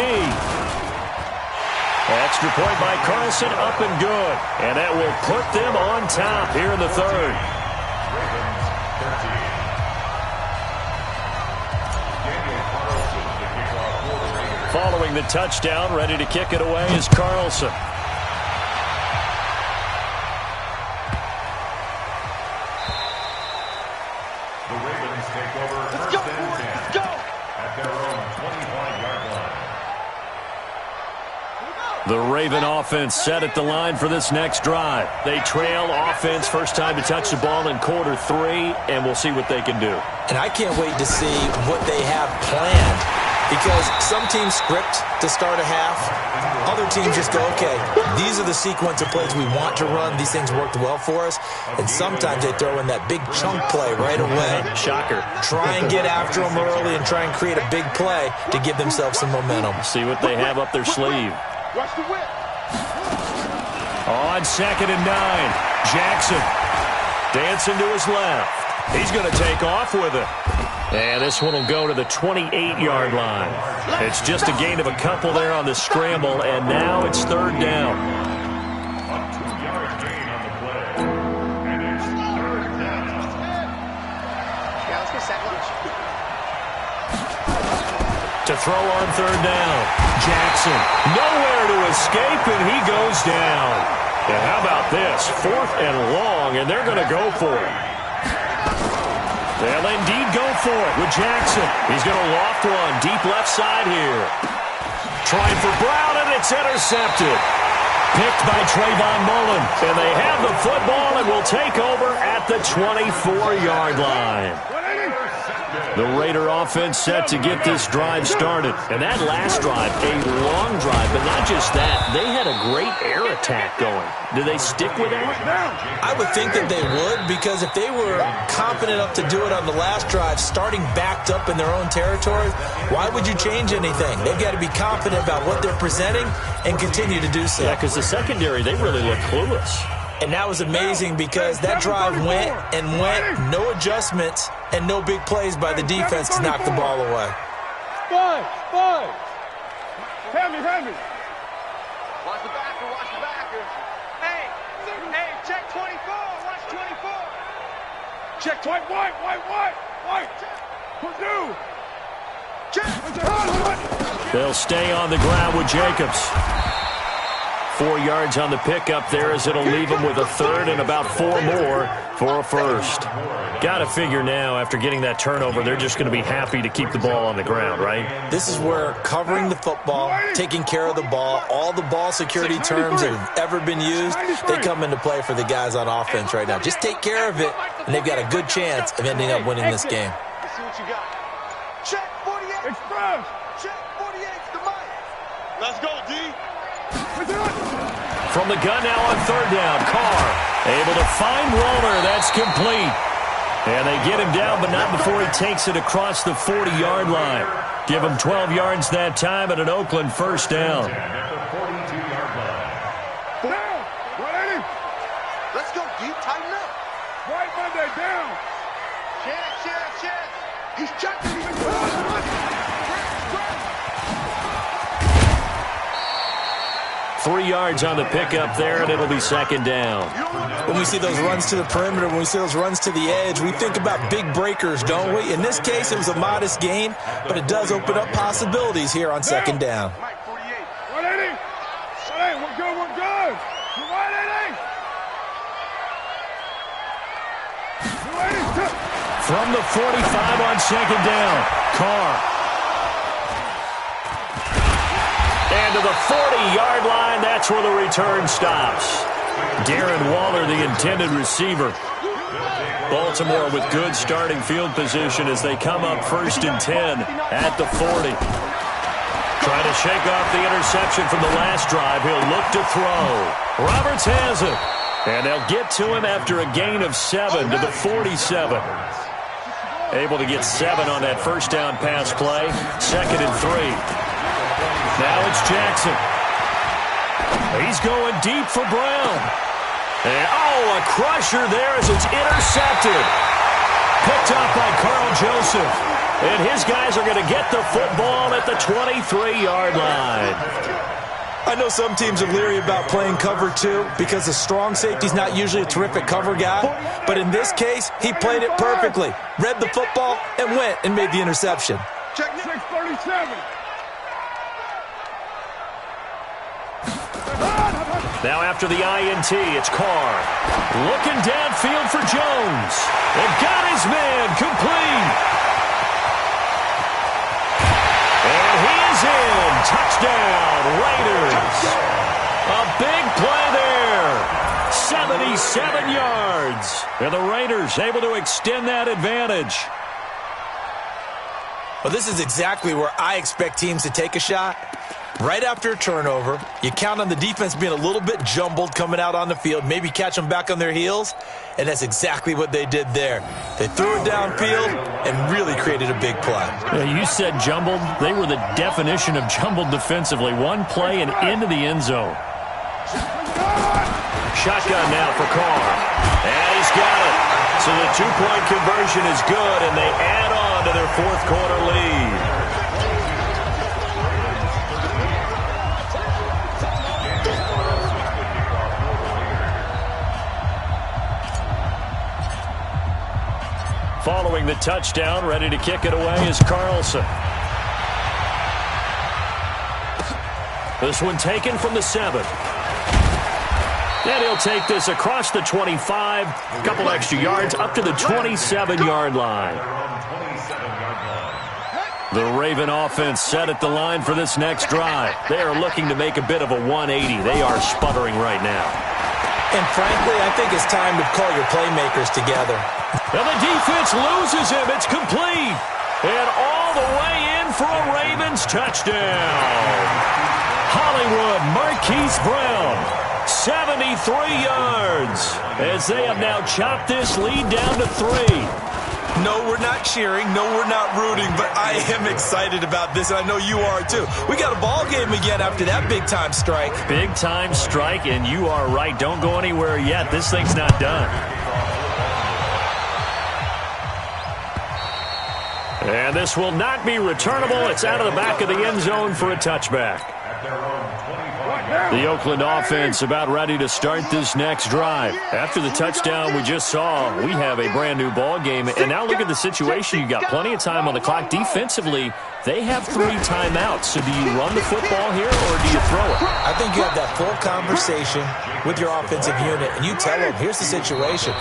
Extra point by Carlson, up and good. And that will put them on top here in the third. Following the touchdown, ready to kick it away is Carlson. The Ravens take over first and 10 at their own 25-yard line. The Raven offense set at the line for this next drive. They trail offense, first time to touch the ball in quarter 3, and we'll see what they can do. And I can't wait to see what they have planned, because some teams script to start a half. Other teams just go, okay, these are the sequence of plays we want to run. These things worked well for us. And sometimes they throw in that big chunk play right away. Shocker. Try and get after them early and try and create a big play to give themselves some momentum. See what they have up their sleeve. Watch the whip. On 2nd and 9, Jackson dancing to his left. He's going to take off with it. And this one will go to the 28-yard line. It's just a gain of a couple there on the scramble, and now it's 3rd down. A 2-yard gain on the play. And it's 3rd down. Yeah, let's get set lunch. To throw on 3rd down, Jackson nowhere to escape, and he goes down. And how about this? 4th and long, and they're going to go for it. They'll indeed go for it with Jackson. He's going to loft one deep left side here. Trying for Brown, and it's intercepted. Picked by Trayvon Mullen. And they have the football and will take over at the 24-yard line. The Raider offense set to get this drive started. And that last drive, a long drive, but not just that. They had a great air attack going. Do they stick with that? I would think that they would, because if they were confident enough to do it on the last drive, starting backed up in their own territory, why would you change anything? They've got to be confident about what they're presenting and continue to do so. Yeah, because the secondary, they really look clueless. And that was amazing because that drive went and went, no adjustments and no big plays by the defense to knock the ball away. Five. Hand me. Watch the backer. Hey, check 24. Watch 24. Check white. Purdue. Check. They'll stay on the ground with Jacobs. 4 yards on the pickup there, as it'll leave them with a third and about 4 more for a first. Got to figure now, after getting that turnover, they're just going to be happy to keep the ball on the ground, right? This is where covering the football, taking care of the ball, all the ball security terms that have ever been used, they come into play for the guys on offense right now. Just take care of it, and they've got a good chance of ending up winning this game. Let's see what you got. Check 48. Express. Check 48's the mic. Let's go, D. From the gun now on third down, Carr able to find Roller. That's complete. And they get him down, but not before he takes it across the 40-yard line. Give him 12 yards that time and an Oakland first down. Let's go, D. Tighten up. Right Monday down. Check. He's checking. 3 yards on the pickup there, and it'll be second down. When we see those runs to the perimeter, when we see those runs to the edge, we think about big breakers, don't we? In this case, it was a modest gain, but it does open up possibilities here on second down. Mike 48. 180. We're good. You're 180. From the 45 on second down, Carr. And to the 40-yard line, that's where the return stops. Darren Waller, the intended receiver. Baltimore with good starting field position as they come up 1st and 10 at the 40. Trying to shake off the interception from the last drive. He'll look to throw. Roberts has it. And they'll get to him after a gain of 7 to the 47. Able to get 7 on that first down pass play. 2nd and 3. Now it's Jackson. He's going deep for Brown. And, a crusher there as it's intercepted. Picked up by Carl Joseph. And his guys are going to get the football at the 23-yard line. I know some teams are leery about playing cover 2 because the strong safety's not usually a terrific cover guy. But in this case, he played it perfectly. Read the football and went and made the interception. Check 637. Now after the INT, it's Carr. Looking downfield for Jones. They've got his man complete. And he is in. Touchdown, Raiders. A big play there. 77 yards. And the Raiders able to extend that advantage. Well, this is exactly where I expect teams to take a shot. Right after a turnover, you count on the defense being a little bit jumbled coming out on the field, maybe catch them back on their heels, and that's exactly what they did there. They threw it downfield and really created a big play. Yeah, you said jumbled. They were the definition of jumbled defensively. One play and into the end zone. Shotgun now for Carr. And he's got it. So the two-point conversion is good, and they add on to their fourth quarter lead. Following the touchdown, ready to kick it away is Carlson. This one taken from the 7. And he'll take this across the 25, a couple extra yards, up to the 27-yard line. The Raven offense set at the line for this next drive. They are looking to make a bit of a 180. They are sputtering right now. And frankly, I think it's time to call your playmakers together. And the defense loses him. It's complete. And all the way in for a Ravens touchdown. Hollywood Marquise Brown, 73 yards, as they have now chopped this lead down to 3. No, we're not cheering. No, we're not rooting, but I am excited about this, and I know you are too. We got a ball game again after that big-time strike. Big-time strike, and you are right. Don't go anywhere yet. This thing's not done. And this will not be returnable. It's out of the back of the end zone for a touchback. The Oakland offense about ready to start this next drive. After the touchdown we just saw, we have a brand new ball game. And now look at the situation. You got plenty of time on the clock. Defensively, they have 3 timeouts. So do you run the football here or do you throw it? I think you have that full conversation with your offensive unit, and you tell them, here's the situation.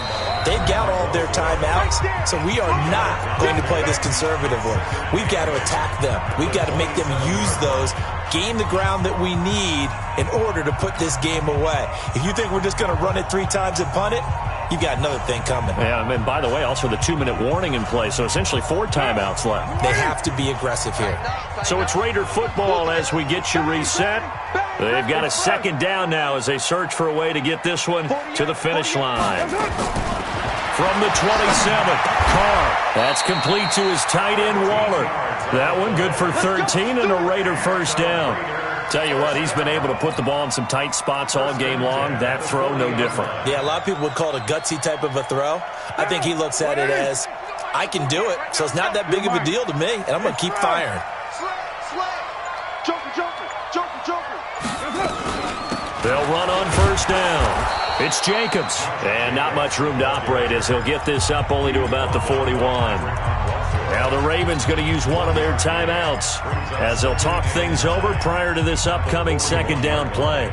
They've got all their timeouts, so we are not going to play this conservatively. We've got to attack them. We've got to make them use those, gain the ground that we need in order to put this game away. If you think we're just going to run it 3 times and punt it, you've got another thing coming. Yeah, and by the way, also the 2-minute warning in play, so essentially 4 timeouts left. They have to be aggressive here. So it's Raider football as we get you reset. They've got a second down now as they search for a way to get this one to the finish line. From the 27, Carr. That's complete to his tight end, Waller. That one good for 13 and a Raider first down. Tell you what, he's been able to put the ball in some tight spots all game long. That throw, no different. Yeah, a lot of people would call it a gutsy type of a throw. I think he looks at it as, I can do it, so it's not that big of a deal to me, and I'm going to keep firing. They'll run on first down. It's Jacobs, and not much room to operate as he'll get this up only to about the 41. Now the Ravens going to use one of their timeouts as they'll talk things over prior to this upcoming second down play.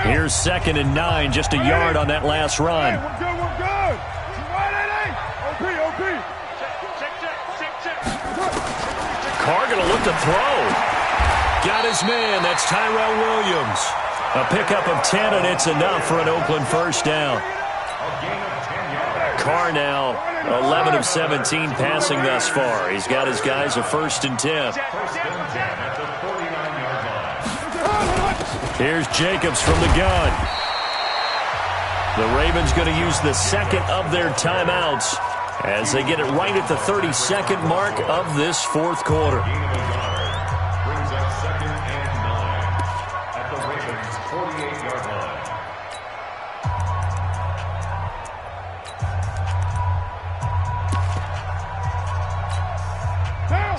Here's 2nd and 9, just a yard on that last run. We're good. OP. Carr going to look to throw. Got his man. That's Tyrell Williams. A pickup of 10, and it's enough for an Oakland first down. Carr now 11 of 17 passing thus far. He's got his guys a 1st and 10. Here's Jacobs from the gun. The Ravens going to use the second of their timeouts as they get it right at the 32nd mark of this 4th quarter. Brings up 2nd and 9 at the Ravens' 48-yard line.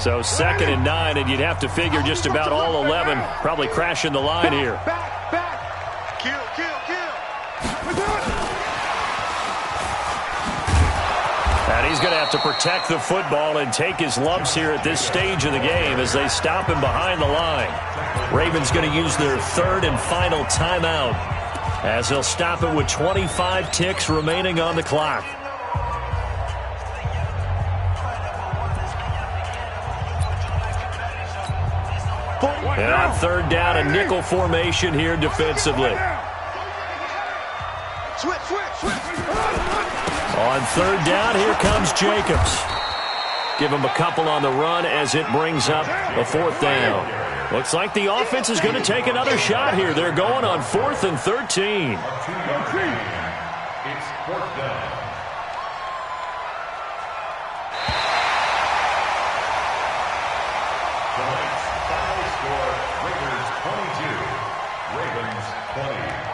So 2nd and 9, and you'd have to figure just about all 11 probably crashing the line here. Kill. And he's going to have to protect the football and take his lumps here at this stage of the game as they stop him behind the line. Ravens going to use their 3rd and final timeout as they'll stop it with 25 ticks remaining on the clock. And on 3rd down, a nickel formation here defensively. On 3rd down, here comes Jacobs. Give him a couple on the run as it brings up a 4th down. Looks like the offense is going to take another shot here. They're going on 4th and 13. It's 4th down. Tonight's final score, Raiders 22, Ravens 20.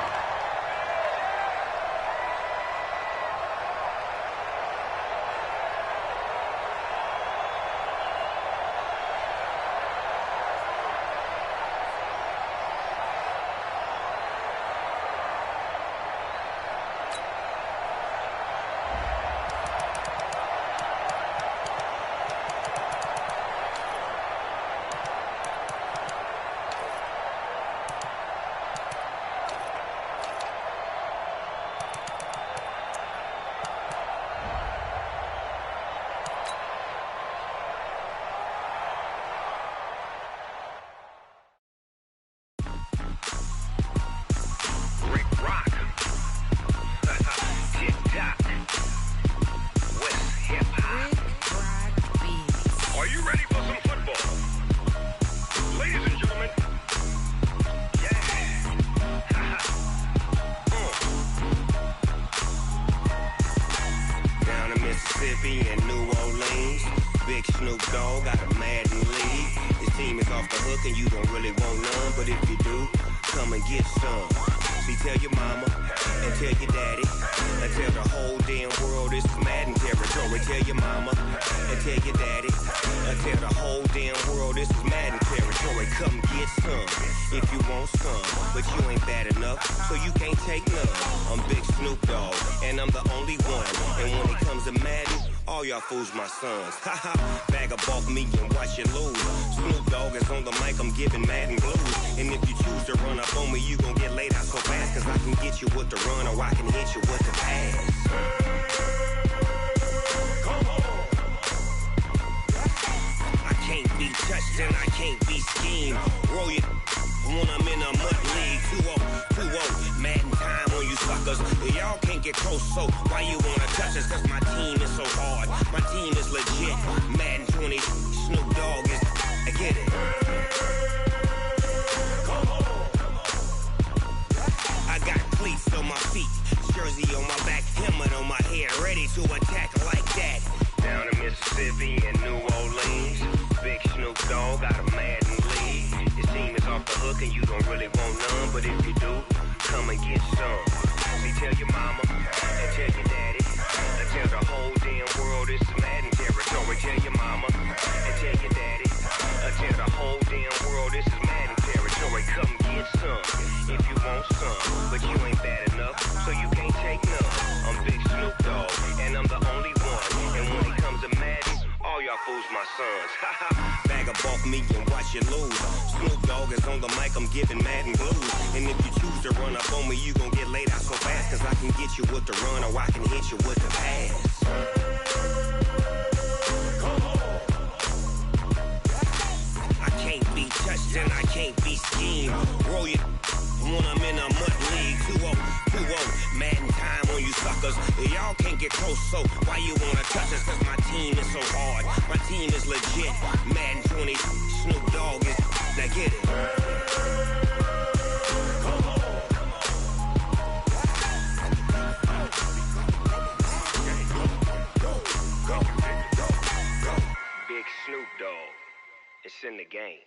New Orleans. Big Snoop Dogg got a Madden lead. His team is off the hook and you don't really want none. But if you do, come and get some. See, tell your mama and tell your daddy and tell the whole damn world this is Madden territory. Tell your mama and tell your daddy and tell the whole damn world this is Madden territory. Come get some if you want some, but you ain't bad enough, so you can't take none. I'm Big Snoop Dogg and I'm the only one. And when it comes to Madden, all y'all fools my sons. Haha, bag up off me and watch you lose. Snoop Dogg is on the mic, I'm giving Madden blues. And if you choose to run up on me, you gon' get laid out so fast. Cause I can get you with the run or I can hit you with the pass. Come on. I can't be touched and I can't be schemed. Roll you when I'm in a mud league. 2-0, Madden time on you suckers. Y'all can't get close, so why you wanna touch us? Cause my team is so hard, my team is legit. Madden 20, Snoop Dogg is, I get it. Come on. I got cleats on my feet, jersey on my back, helmet on my head, ready to attack like that. Down in Mississippi and New Orleans, Big Snoop Dogg got a Madden lead. His team is off the hook and you don't really want none, but if you do, come and get some. See, tell your mama and tell your daddy and tell the whole damn world this is Madden territory. Tell your mama and tell your daddy and tell the whole damn world this is Madden territory. Come get some if you want some, but you ain't bad enough, so you can't take none. I'm Big Snoop Dogg and I'm the only one. And when it comes to Madden, all y'all fools my sons. Bag up off me and watch you lose. Snoop Dogg is on the mic, I'm giving Madden blues. And if you choose to run up on me, you gon' get laid out so fast. Cause I can get you with the run or I can hit you with the pass. Come on. I can't be touched and I can't be schemed. Roll you when I'm in a mud league. 2-0, Madden time on you suckers. Y'all can't get close, so why you wanna touch us? Cause my team is so hard, my team is legit. Madden 20, Snoop Dogg is, now get it. Come on. Go. Big Snoop Dogg, it's in the game.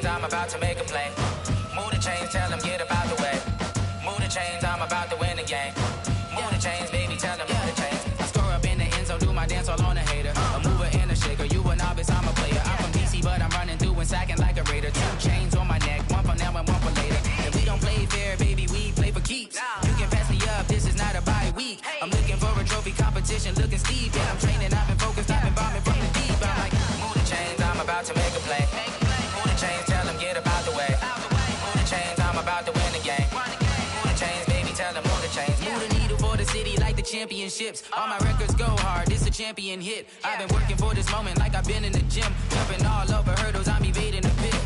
I'm about to make a play. Move the chains, tell them get about the way. Move the chains, I'm about to win the game. Move the chains, baby, tell them move the chains. I score up in the end zone, do my dance all on a hater. A mover and a shaker, you a novice, I'm a player. I'm from DC, but I'm running through and sacking like a raider. 2 chains on my neck, one for now and one for later. If we don't play fair, baby, we play for keeps. You can pass me up, this is not a bye week. I'm looking for a trophy competition, looking steep. And I'm training, I've been focused, I've been bombing from the deep. I'm like, move the chains, I'm about to make a play. Move the chains, tell them get about the way. Move the chains, I'm about to win the game. Move the chains, baby, tell them move the chains. Move the needle for the city like the championships. All my records go hard, this a champion hit. I've been working for this moment like I've been in the gym. Jumping all over hurdles, I'm evading the pit.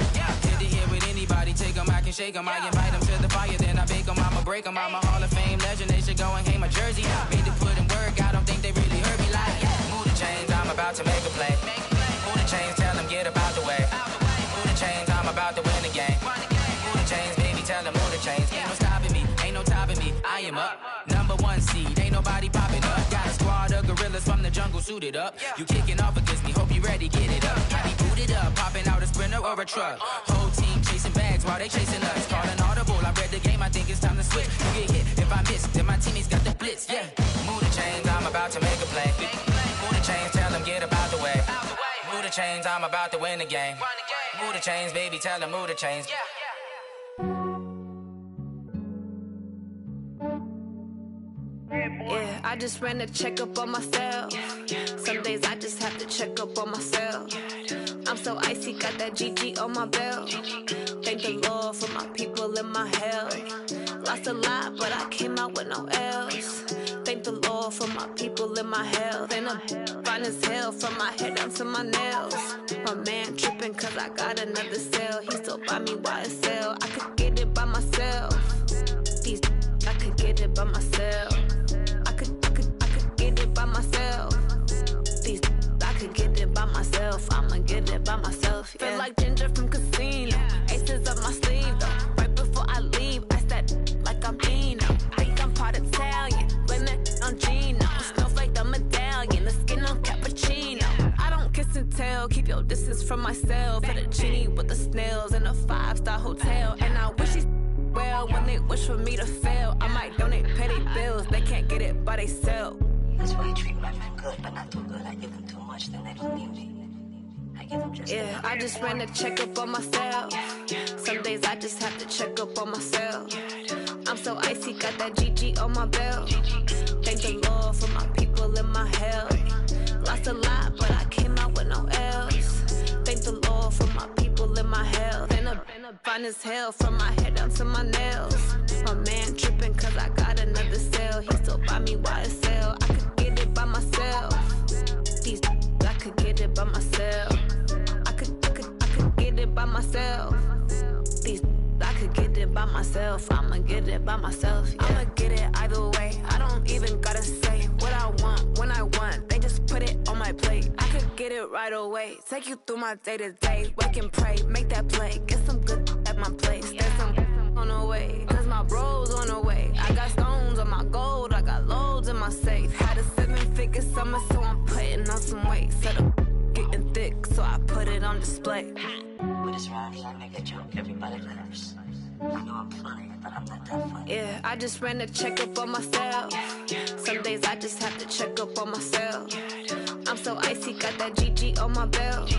Hit to hit with anybody, take them, I can shake them. I invite them to the fire, then I bake them, I'ma break them. I'm a Hall of Fame legend, they should go and hang my jersey. Made to put in work, I don't think they really heard me like. Move the chains, I'm about to make a play. Move the chains, tell them get about the way. Move the chains, I'm about to win the game. Move the chains, baby, tell them move the chains. Ain't no stopping me, ain't no topping me. I am up, #1 seed, ain't nobody popping up. Got a squad of gorillas from the jungle suited up. You kicking off against me, hope you ready, get it up. I be booted up, popping out a sprinter or a truck. Whole team chasing bags while they chasing us. Calling audible, I read the game, I think it's time to switch. You get hit, if I miss, then my teammates got the blitz, yeah. Move the chains, I'm about to make a play. Move the chains, tell them get about the way. Move the chains, I'm about to win the game. Move the chains, baby, tell them move the chains. Yeah, I just ran a checkup on myself. Some days I just have to check up on myself. I'm so icy, got that GG on my belt. Thank the Lord for my people in my health. Lost a lot, but I came out with no L's. Thank the Lord for my people and my health. And I'm fine as hell from my head down to my nails. My man tripping cause I got another sale. He still buy me YSL. I could get it by myself. These I could get it by myself. I could get it by myself. These I could get it by myself. I'ma get it by myself. Yeah. Feel like Ginger from Casino. Aces up my sleeve though. Right before I leave, I said like I'm Dino. Think I'm part Italian. Blame it on Gino. Snowflake the medallion. The skin on cappuccino. I don't kiss and tell. Keep your distance from myself. For the genie with the snails in a 5-star hotel. And I wish he's well when they wish for me to fail. I might donate petty bills. They can't get it by they sell. That's why you treat my men good, but not too good. I give them too much, then they don't need me. I give them just yeah, I just ran a checkup on myself. Some days I just have to check up on myself. I'm so icy, got that GG on my belt. Thank the Lord for my people and my health. Lost a lot, but I came out with no L's. Thank the Lord for my people and my health. And I'm fine as hell from my head down to my nails. My man tripping cause I got another sale. He still buy me YSL. I could get it by myself. These I could get it by myself. I could get it by myself. These I could get it by myself. I'ma get it by myself. Yeah. I'ma get it either way. I don't even gotta say what I want when I want. They just put it on my plate. I could get it right away. Take you through my day to day. Wake and pray, make that play. Get some good at my place. There's some on the way. Cause my bros on the way. I got stones on my gold. I got loads in my safe. Had a 7-figure summer, so I'm putting on some weight. Set up getting thick, so I put it on display. With this rhyme, I make a joke, everybody laughs. I know I'm funny, but I'm not that funny. Yeah, I just ran a checkup on myself. Some days I just have to check up on myself. I'm so icy, got that GG on my belt.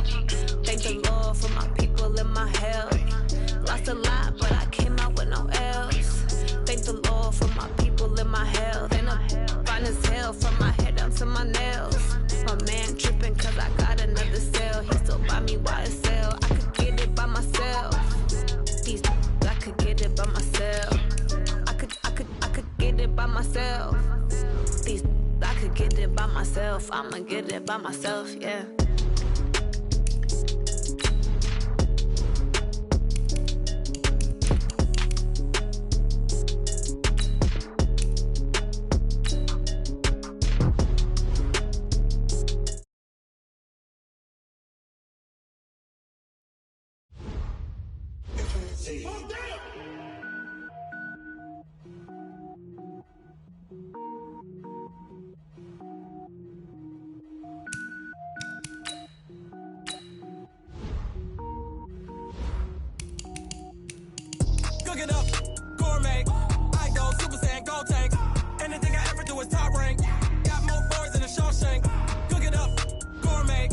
Thank the Lord for my people and my health. Lost a lot, but I came out with no L's. Thank the Lord for my people and my health. And I'm fine as hell from my head down to my nails. My man tripping cause I got another sale. He still buy me YSL. I could get it by myself. These I could get it by myself. I could get it by myself. These I could get it by myself. I'ma get it by myself, yeah. Cook it up, gourmet. I go Super Saiyan, go tank. Anything I ever do is top rank. Got more boys than a Shawshank. Cook it up, gourmet.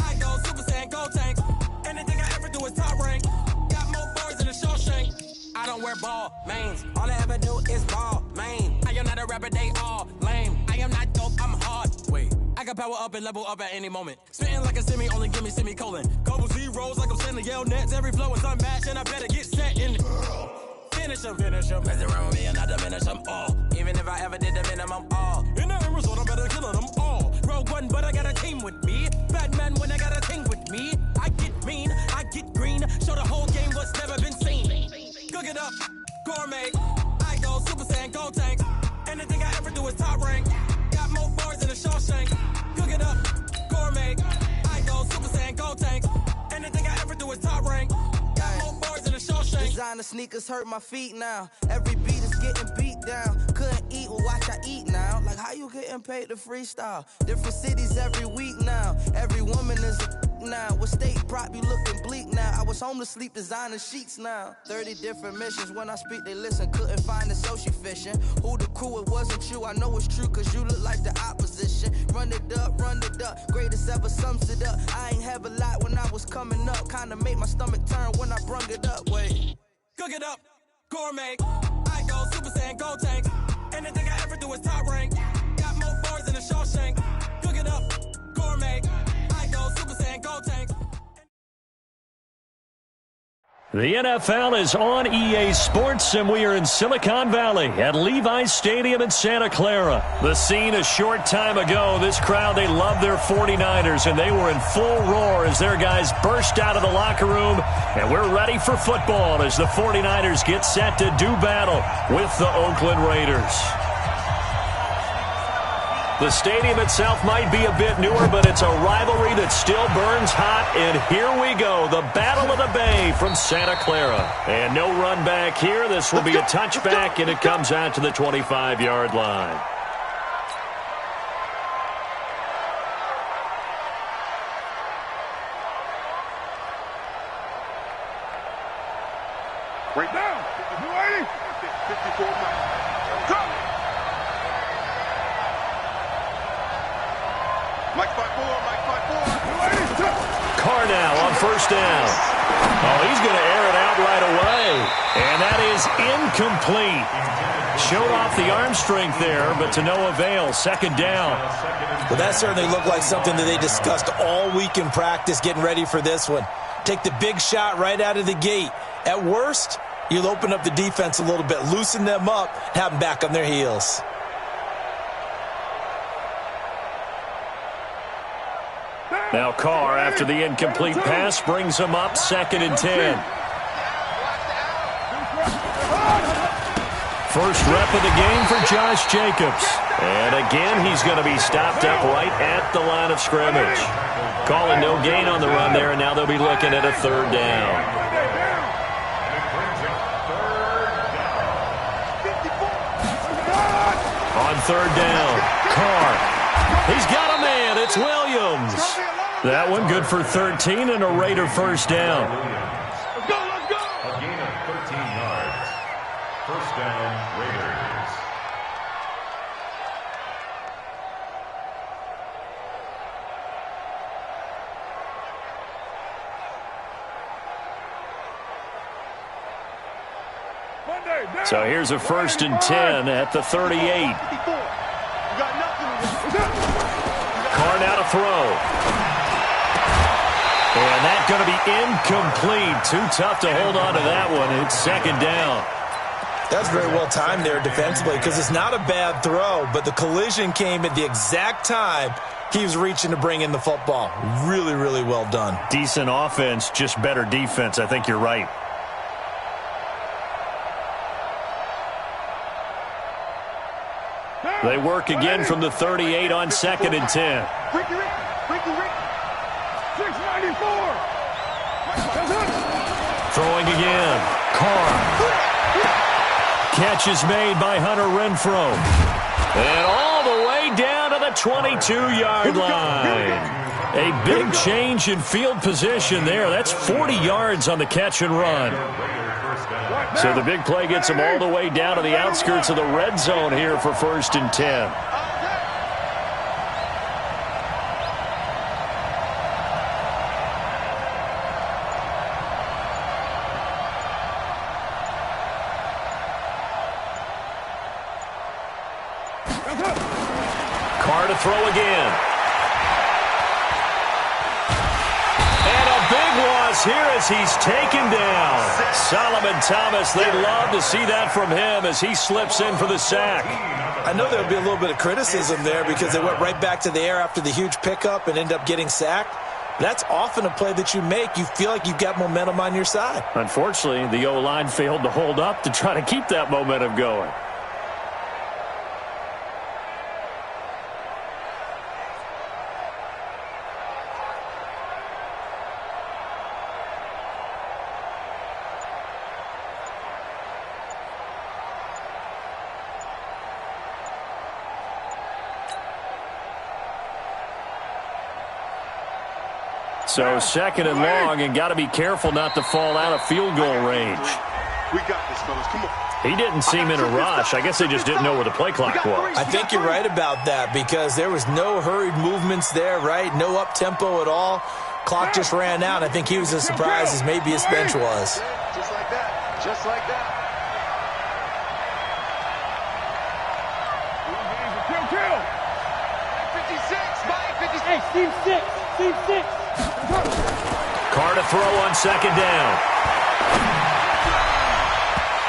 I go Super Saiyan, go tank. Anything I ever do is top rank. Got more boys than a Shawshank. I don't wear ball mains. All I ever do is ball main. I am not a rapper, they all lame. I am not dope, I'm hard. Wait, I can power up and level up at any moment. Spitting like a semi, only give me semicolon. Couple zeros like I'm sending yell nets. Every flow is unmatched and I better get set in. Finish him. Mess around with me and I diminish them all. Even if I ever did the minimum, all. In the end result, I'm better killing them all. Rogue One, but I got a team with me. Batman when I got a team with me. I get mean, I get green. Show the whole game what's never been seen. Cook it up, gourmet. I go Super Saiyan, go tank. Anything I ever do is top rank. Got more bars than a Shawshank. Cook it up, gourmet. I go Super Saiyan, go tank. Anything I ever do is top rank. Got more bars than a Shawshank. Designer sneakers hurt my feet now. Every beat is getting beat down. Couldn't eat, well watch I eat now. Like how you getting paid to freestyle? Different cities every week now. Every woman is a now. What state prop you looking bleak now? I was home to sleep designing sheets now. 30 different missions. When I speak they listen. Couldn't find it so she fishing. Who the crew? It wasn't you. I know it's true cause you look like the opposition. Run it up. Greatest ever sums it up. I ain't have a lot when I was coming up. Kinda made my stomach turn when I brung it up. Wait. Cook it up, gourmet. I go Super Saiyan, go tank. Anything I ever do is top rank. Got more bars than a Shawshank. Cook it up, gourmet. I go Super Saiyan, go tank. The NFL is on EA Sports, and we are in Silicon Valley at Levi's Stadium in Santa Clara. The scene a short time ago, this crowd, they love their 49ers, and they were in full roar as their guys burst out of the locker room, and we're ready for football as the 49ers get set to do battle with the Oakland Raiders. The stadium itself might be a bit newer, but it's a rivalry that still burns hot. And here we go, the Battle of the Bay from Santa Clara. And no run back here. This will be a touchback, and it comes out to the 25-yard line. Right now. 54 miles. Go! Mike 5-4, Carr now on first down. Oh, he's going to air it out right away. And that is incomplete. Showed off the arm strength there, but to no avail. Second down. Well, that certainly looked like something that they discussed all week in practice, getting ready for this one. Take the big shot right out of the gate. At worst, you'll open up the defense a little bit, loosen them up, have them back on their heels. Now Carr, after the incomplete pass, brings him up 2nd and 10. First rep of the game for Josh Jacobs. And again, he's going to be stopped up right at the line of scrimmage. Calling no gain on the run there, and now they'll be looking at a 3rd down. On 3rd down, Carr. He's got a man. It's Williams. That one good for 13 and a Raider first down. Let's go, let's go! A gain of 13 yards. First down, Raiders. So here's a 1st and 10 at the 38. Carr now to throw. And that's going to be incomplete. Too tough to hold on to that one. It's 2nd down. That's very well timed there defensively because it's not a bad throw, but the collision came at the exact time he was reaching to bring in the football. Really, really well done. Decent offense, just better defense. I think you're right. They work again from the 38 on 2nd and 10. Ricky. 694. Throwing again. Carr. Catch is made by Hunter Renfrow. And all the way down to the 22-yard line. A big change in field position there. That's 40 yards on the catch and run. So the big play gets them all the way down to the outskirts of the red zone here for 1st and 10. Carr to throw again. And a big loss here as he's taken down. Solomon Thomas, they'd love to see that from him as he slips in for the sack. I know there'll be a little bit of criticism there because they went right back to the air after the huge pickup and end up getting sacked. That's often a play that you make. You feel like you've got momentum on your side. Unfortunately, the O-line failed to hold up to try to keep that momentum going. So 2nd and long, and got to be careful not to fall out of field goal range. We got this, fellas. Come on. He didn't seem in a rush. I guess they just didn't know where the play clock was. I think you're right about that because there was no hurried movements there, right? No up-tempo at all. Clock just ran out. I think he was as surprised as maybe his bench was. Just like that. Just like that. Kill. 56. Mike, 56. Hey, Steve 6. Steve 6. Carr to throw on 2nd down.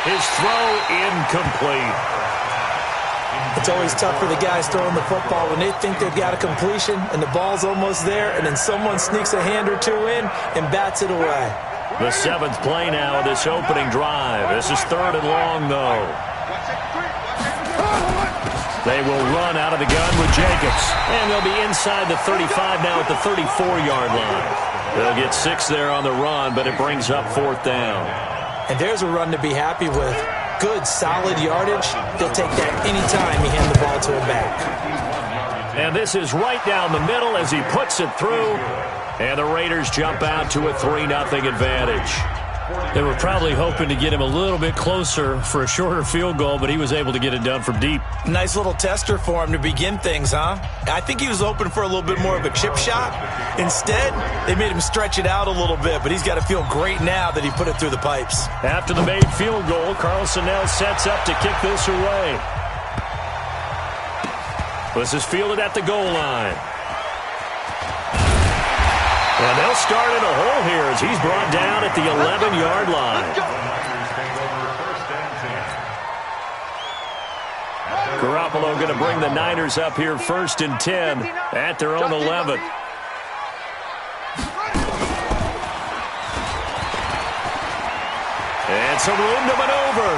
His throw incomplete. It's always tough for the guys throwing the football when they think they've got a completion and the ball's almost there, and then someone sneaks a hand or two in and bats it away. The 7th play now of this opening drive. This is 3rd and long, though. They will run out of the gun with Jacobs. And they'll be inside the 35 now at the 34-yard line. They'll get 6 there on the run, but it brings up 4th down. And there's a run to be happy with. Good, solid yardage. They'll take that anytime you hand the ball to him back. And this is right down the middle as he puts it through. And the Raiders jump out to a 3-0 advantage. They were probably hoping to get him a little bit closer for a shorter field goal, but he was able to get it done from deep. Nice little tester for him to begin things, huh? I think he was open for a little bit more of a chip shot. Instead, they made him stretch it out a little bit, but he's got to feel great now that he put it through the pipes. After the made field goal, Carlson now sets up to kick this away. This is fielded at the goal line. And they'll start in a hole here as he's brought down at the 11-yard line. Garoppolo going to bring the Niners up here 1st and 10 at their own 11. And some room to maneuver.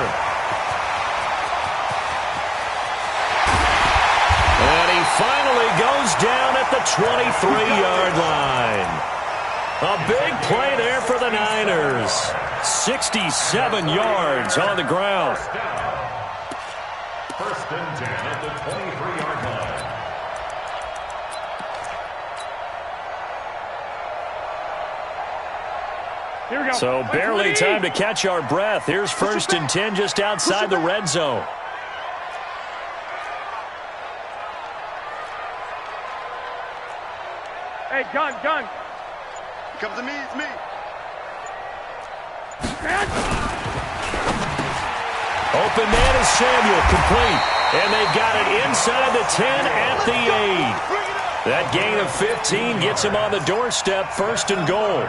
And he finally goes down at the 23-yard line. A big play there for the Niners. 67 yards on the ground. 1st and 10 at the 23-yard line. Here we go. So barely time to catch our breath. Here's 1st and 10 just outside the red zone. Hey, gun. Comes to me, it's me. Open man is Samuel, complete. And they got it inside the 10 at the 8. That gain of 15 gets him on the doorstep, 1st and goal.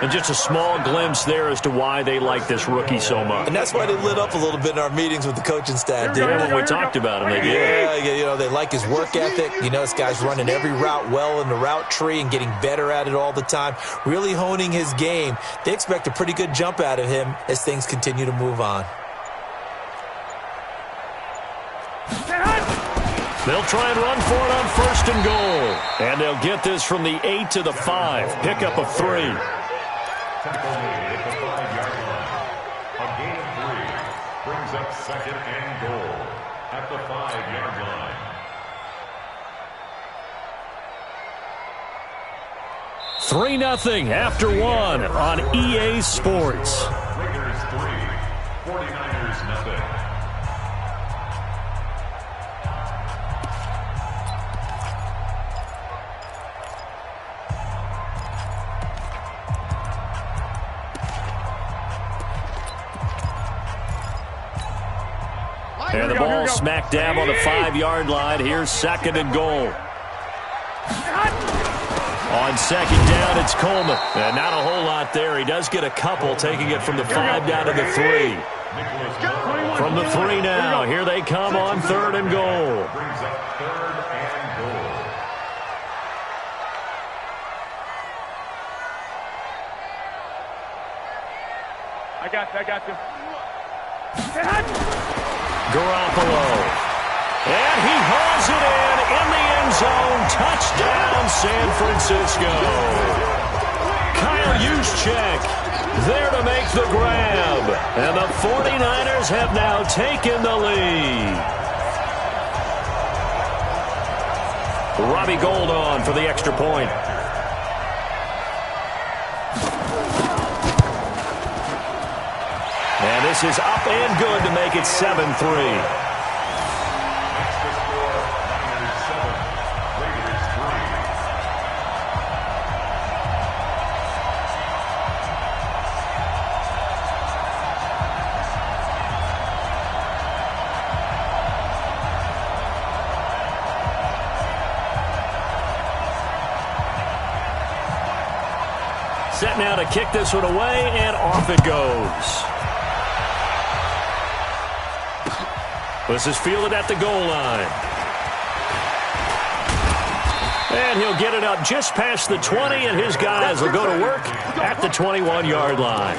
And just a small glimpse there as to why they like this rookie so much. And that's why they lit up a little bit in our meetings with the coaching staff. Yeah, when we talked about him, they did. Yeah, you know, they like his work ethic. You know, this guy's running every route well in the route tree and getting better at it all the time, really honing his game. They expect a pretty good jump out of him as things continue to move on. They'll try and run for it on 1st and goal. And they'll get this from the 8 to the 5. Pickup of 3. Tackle made at the 5-yard line. A gain of 3 brings up 2nd and goal at the 5-yard3-0 line. after 1 on EA Sports. Raiders 3, 49ers 0. And the ball smack dab on the 5-yard line. Here's 2nd and goal. On 2nd down, it's Coleman. And not a whole lot there. He does get a couple, taking it from the 5 down to the 3. From the 3 now, here they come on 3rd and goal. Brings up 3rd and goal. I got you. Garoppolo. And he hauls it in the end zone. Touchdown, San Francisco. Kyle Juszczyk there to make the grab. And the 49ers have now taken the lead. Robbie Gould on for the extra point. And this is up and good to make it 7-3. Set now to kick this one away, and off it goes. This is fielded at the goal line. And he'll get it up just past the 20, and his guys will go to work at the 21-yard line.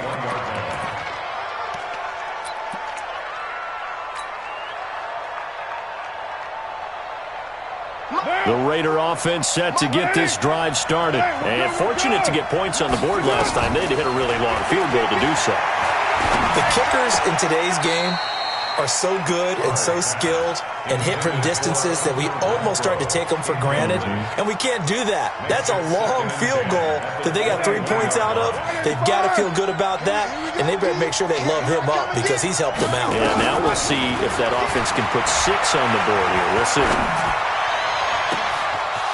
The Raider offense set to get this drive started. And fortunate to get points on the board last time. They had to hit a really long field goal to do so. The kickers in today's game are so good and so skilled and hit from distances that we almost start to take them for granted, and we can't do that. That's a long field goal that they got 3 points out of. They've got to feel good about that, and they better make sure they love him up because he's helped them out. Yeah, now we'll see if that offense can put 6 on the board here. We'll see.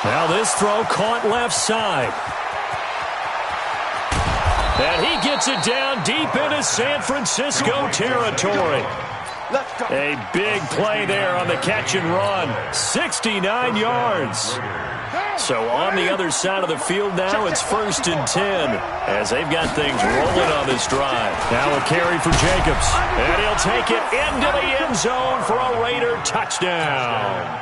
Now this throw caught left side. And he gets it down deep into San Francisco territory. A big play there on the catch and run. 69 yards. So on the other side of the field now, it's 1st and 10 as they've got things rolling on this drive. Now a carry for Jacobs. And he'll take it into the end zone for a Raider touchdown.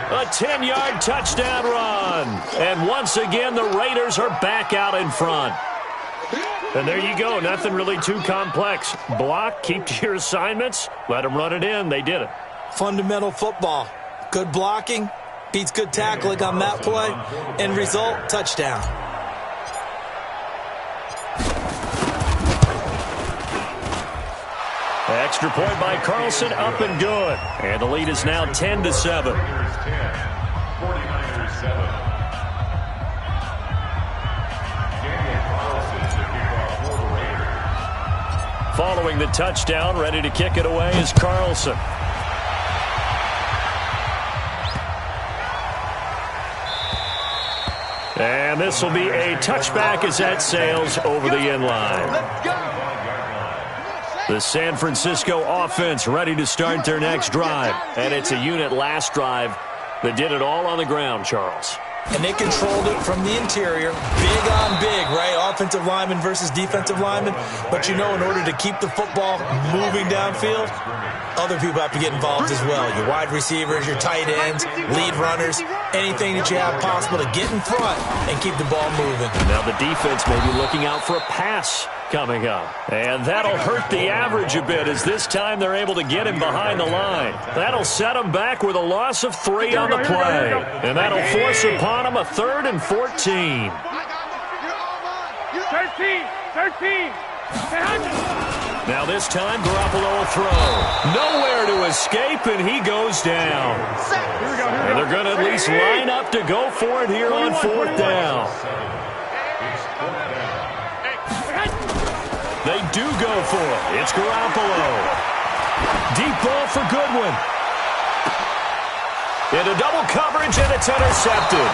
A 10-yard touchdown run. And once again, the Raiders are back out in front. And there you go. Nothing really too complex. Block, keep to your assignments, let them run it in. They did it. Fundamental football. Good blocking beats good tackling on that play. End result, touchdown. Extra point by Carlson, up and good. And the lead is now 10-7. 49ers 7. Following the touchdown, ready to kick it away is Carlson. And this will be a touchback as that sails over the end line. The San Francisco offense ready to start their next drive. And it's a unit last drive that did it all on the ground, Charles. And they controlled it from the interior, big on big, right? Offensive lineman versus defensive lineman. But you know, in order to keep the football moving downfield, other people have to get involved as well. Your wide receivers, your tight ends, lead runners, anything that you have possible to get in front and keep the ball moving. Now the defense may be looking out for a pass coming up. And that'll hurt the average a bit as this time they're able to get him behind the line. That'll set him back with a loss of 3 on the play. And that'll force upon him a 3rd and 14. 13. Now this time, Garoppolo will throw. Nowhere to escape, and he goes down. And they're going to at least line up to go for it here on 4th down. They do go for it. It's Garoppolo. Deep ball for Goodwin. Into double coverage, and it's intercepted.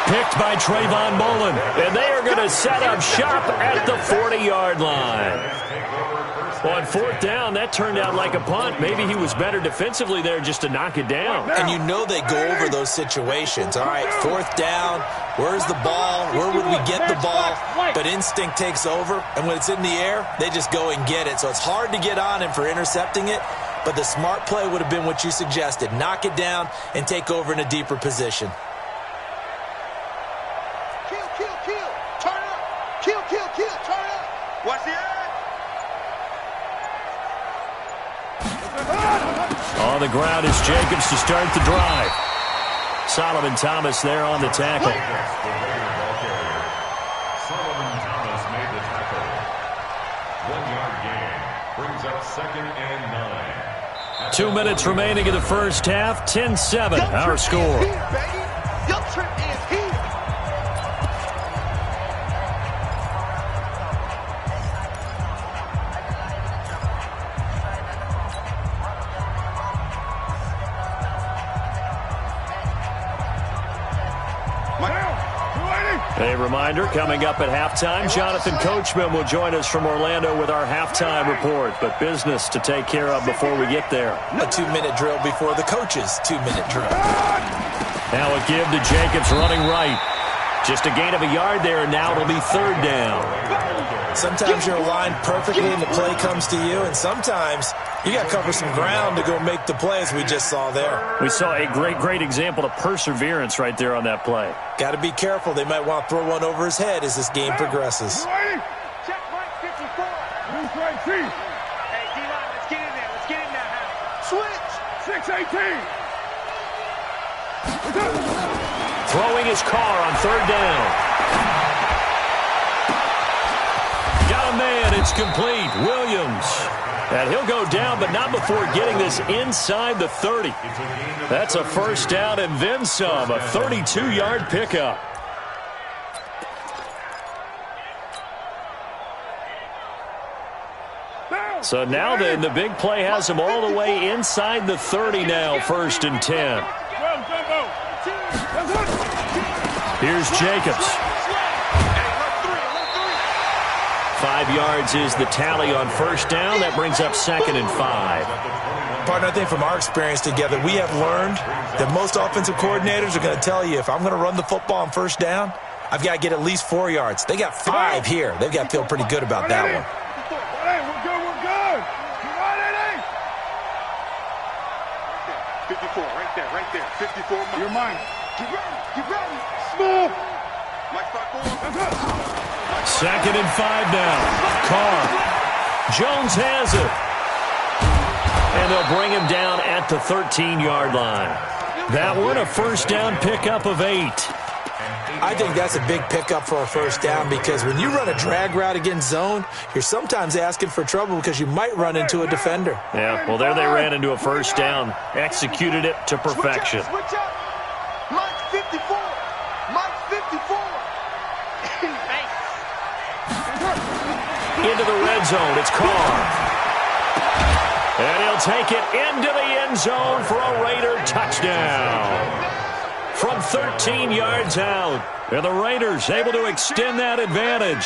Picked by Trayvon Mullen. And they are going to set up shop at the 40-yard line. On 4th down, that turned out like a punt. Maybe he was better defensively there just to knock it down. And you know they go over those situations. All right, 4th down, where's the ball? Where would we get the ball? But instinct takes over, and when it's in the air, they just go and get it. So it's hard to get on him for intercepting it, but the smart play would have been what you suggested. Knock it down and take over in a deeper position. Kill. Turn up. Kill. Turn up. Watch the eye. On the ground is Jacobs to start the drive. Solomon Thomas there on the tackle. Solomon Thomas made the tackle. 1-yard gain. Brings up 2nd and 9. 2 minutes remaining in the first half. 10-7, our score. Your trip is here. A reminder, coming up at halftime, Jonathan Coachman will join us from Orlando with our halftime report. But business to take care of before we get there. A 2-minute drill before the coach's 2-minute drill. Now a give to Jacobs running right. Just a gain of a yard there, and now it'll be 3rd down. Sometimes you're aligned perfectly and the play comes to you, and sometimes you got to cover some ground to go make the play, as we just saw there. We saw a great example of perseverance right there on that play. Got to be careful. They might want to throw one over his head as this game progresses. Check Mike 54. Loose right C. Hey, D-line, let's get in there. Let's get in there now. Switch. 6-18. Throwing his car on third down. Got a man. It's complete. Williams. And he'll go down, but not before getting this inside the 30. That's a first down and then some. A 32-yard pickup. So now then, the big play has him all the way inside the 30 now, 1st and 10. Here's Jacobs. 5 yards is the tally on first down. That brings up 2nd and 5. Partner, I think from our experience together, we have learned that most offensive coordinators are going to tell you, if I'm going to run the football on first down, I've got to get at least 4 yards. They got 5 here. They've got to feel pretty good about that one. Hey, we're good. 54, right there. 54. You're mine. Get ready. Smooth. Mike, start going. 2nd and 5 now. Carr. Jones has it. And they'll bring him down at the 13-yard line. That one, a first down pickup of 8. I think that's a big pickup for a first down, because when you run a drag route against zone, you're sometimes asking for trouble because you might run into a defender. Yeah, well, there they ran into a first down. Executed it to perfection. Switch up. Mike 54. Into the red zone. It's Carr. And he'll take it into the end zone for a Raider touchdown. From 13 yards out. And the Raiders able to extend that advantage.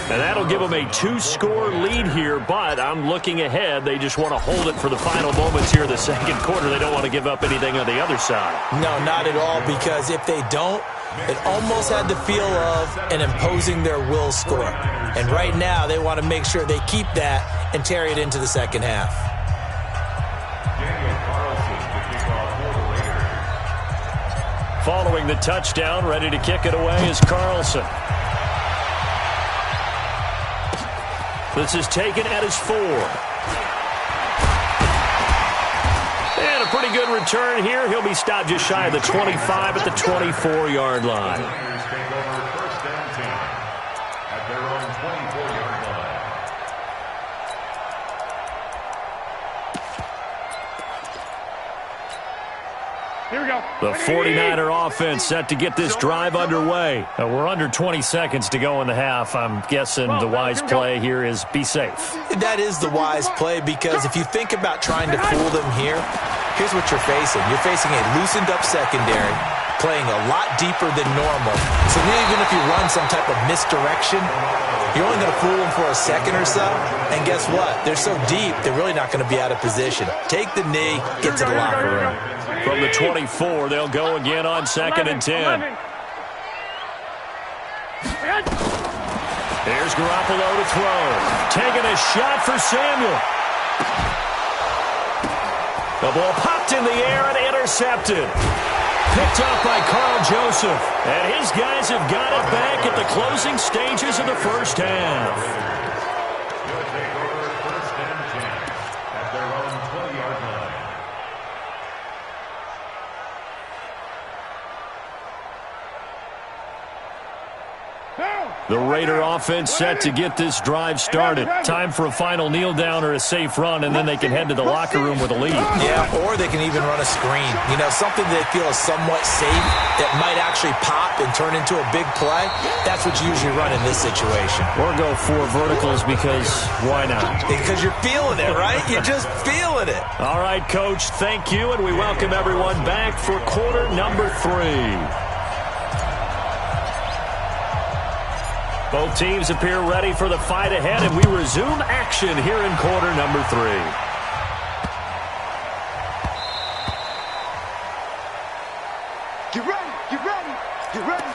And that'll give them a 2-score lead here, but I'm looking ahead. They just want to hold it for the final moments here in the second quarter. They don't want to give up anything on the other side. No, not at all, because if they don't, it almost had the feel of an imposing their will score. And right now, they want to make sure they keep that and carry it into the second half. Following the touchdown, ready to kick it away is Carlson. This is taken at his 4. And a pretty good return here. He'll be stopped just shy of the 25 at the 24-yard line. Here we go. The 49er offense set to get this drive underway. We're under 20 seconds to go in the half. I'm guessing the wise play here is be safe. That is the wise play, because if you think about trying to fool them here, here's what you're facing. You're facing a loosened up secondary, playing a lot deeper than normal. So even if you run some type of misdirection, you're only going to fool them for a second or so. And guess what? They're so deep, they're really not going to be out of position. Take the knee, get to the locker room. From the 24, they'll go again on 2nd and 10. There's Garoppolo to throw. Taking a shot for Samuel. The ball popped in the air and intercepted. Picked up by Carl Joseph. And his guys have got it back at the closing stages of the first half. The Raider offense set to get this drive started. Time for a final kneel down or a safe run, and then they can head to the locker room with a lead. Yeah, or they can even run a screen. You know, something they feel is somewhat safe that might actually pop and turn into a big play. That's what you usually run in this situation. Or go 4 verticals, because why not? Because you're feeling it, right? You're just feeling it. All right, Coach, thank you, and we welcome everyone back for quarter number 3. Both teams appear ready for the fight ahead, and we resume action here in quarter number 3. Get ready, get ready, get ready.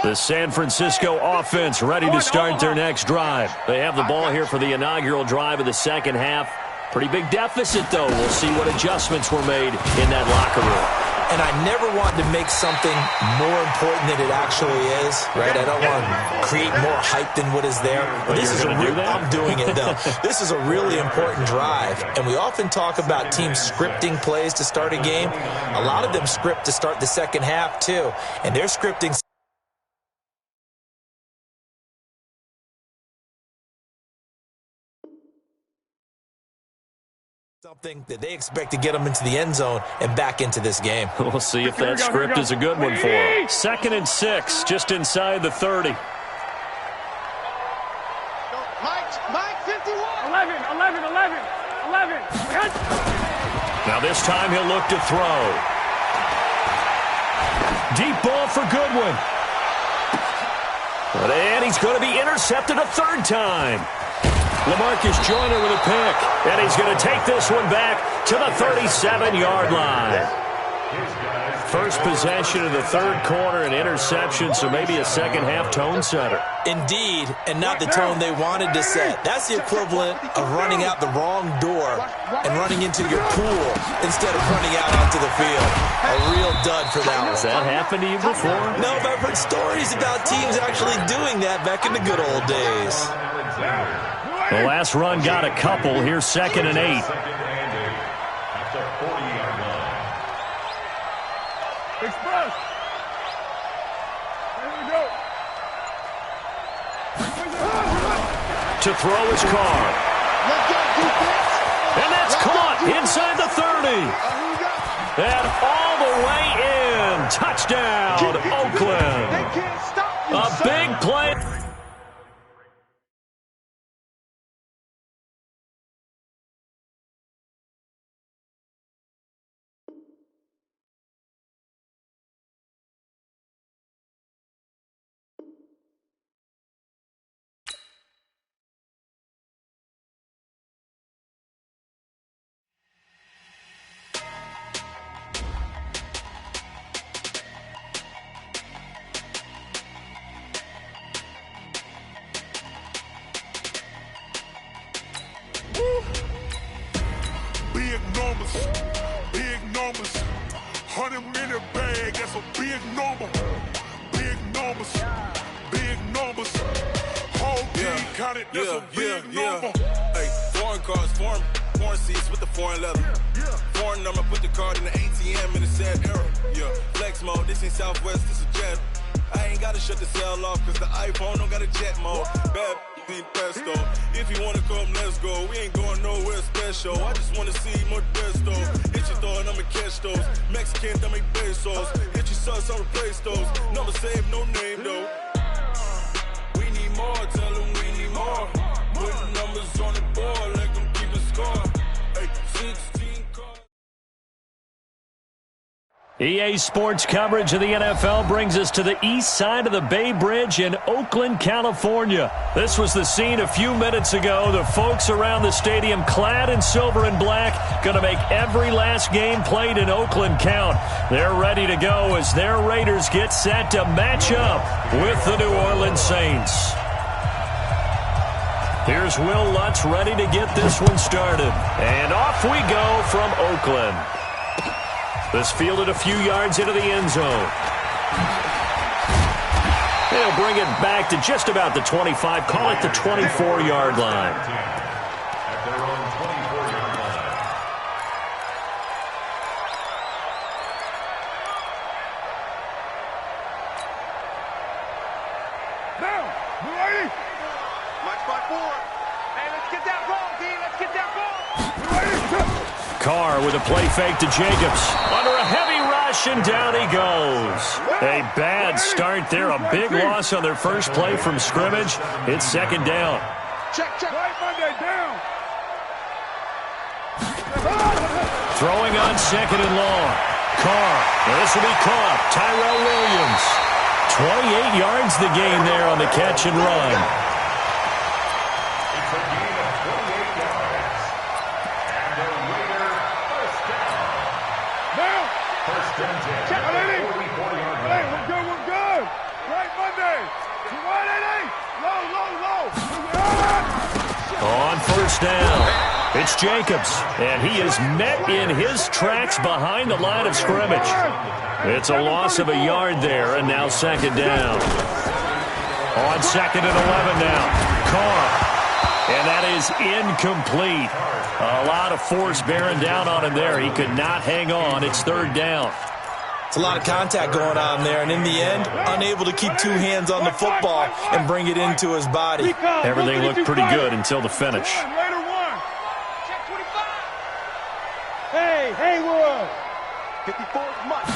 The San Francisco offense ready to start their next drive. They have the ball here for the inaugural drive of the second half. Pretty big deficit, though. We'll see what adjustments were made in that locker room. And I never want to make something more important than it actually is, right? I don't want to create more hype than what is there. But this is I'm doing it, though. This is a really important drive. And we often talk about teams scripting plays to start a game. A lot of them script to start the second half, too. And they're scripting something that they expect to get them into the end zone and back into this game. We'll see if that script is a good one for them. 2nd and 6, just inside the 30. Mike, 51. 11. Now this time he'll look to throw. Deep ball for Goodwin. And he's going to be intercepted a third time. LaMarcus Joyner with a pick. And he's going to take this one back to the 37-yard line. First possession of the third quarter, an interception, so maybe a second-half tone setter. Indeed, and not the tone they wanted to set. That's the equivalent of running out the wrong door and running into your pool instead of running out onto the field. A real dud for that one. Has that happened to you before? No, but I've heard stories about teams actually doing that back in the good old days. The last run got a couple. Here's 2nd and 8. Express. Here we go. To throw his car. And that's caught inside the 30. And all the way in. Touchdown, Oakland. A big play. Big numbers, 100-minute bag, that's a big number. Big numbers, whole team counted, that's a big number. Hey, foreign cars, foreign seats with the foreign leather. Foreign number, put the card in the ATM in a sad era. Yeah, flex mode, this ain't Southwest, this a jet. I ain't gotta shut the cell off, cause the iPhone don't got a jet mode. Bad ain't pesto. If you wanna come, let's go. We ain't going nowhere special. I just wanna see more Modesto. Hit your thought, I'ma catch those. Mexican, that make pesos. Hit your sus, I'll replace those. Number saved, no name though. We need more, tell them we need more. Put numbers on the board, let them keep a score. Hey, 16 cards. EA Sports coverage of the NFL brings us to the east side of the Bay Bridge in Oakland, California. This was the scene a few minutes ago. The folks around the stadium clad in silver and black going to make every last game played in Oakland count. They're ready to go as their Raiders get set to match up with the New Orleans Saints. Here's Will Lutz ready to get this one started. And off we go from Oakland. This fielded a few yards into the end zone. They'll bring it back to just about the 25, call it the 24-yard line. At their own 24-yard line. Now, you ready? Mike 5-4. Hey, let's get that ball, D. Let's get that ball. Carr with a play fake to Jacobs. Under a heavy rush, and down he goes. A bad start there. A big loss on their first play from scrimmage. It's second down. Check. Right Monday, down. Throwing on second and long. Carr. This will be caught. Tyrell Williams. 28 yards the gain there on the catch and run. It's a gain of 28 yards. And the Raider first down. Now. First and 10. Check. 44-yard line. Hey, we're good. Right It's Jacobs, and he is met in his tracks behind the line of scrimmage. It's a loss of a yard there, and now second down. On second and 11 now, Carr. And that is incomplete. A lot of force bearing down on him there. He could not hang on. It's third down. It's a lot of contact going on there, and in the end, unable to keep two hands on the football and bring it into his body. Everything looked pretty good until the finish. Hey, Haywood. 54 much.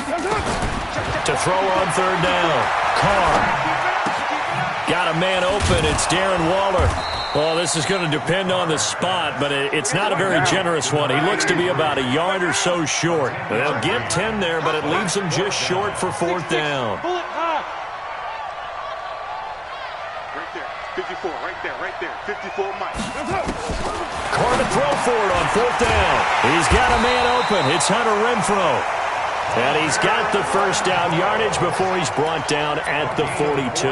To throw on third down, Carr. Got a man open. It's Darren Waller. Well, this is going to depend on the spot, but it's not a very generous one. He looks to be about a yard or so short. They'll get 10 there, but it leaves him just short for fourth down. Right there, 54, right there, 54 Mike. Carr to throw for it on fourth down. He's got a man open. It's Hunter Renfrow. And he's got the first down yardage before he's brought down at the 42.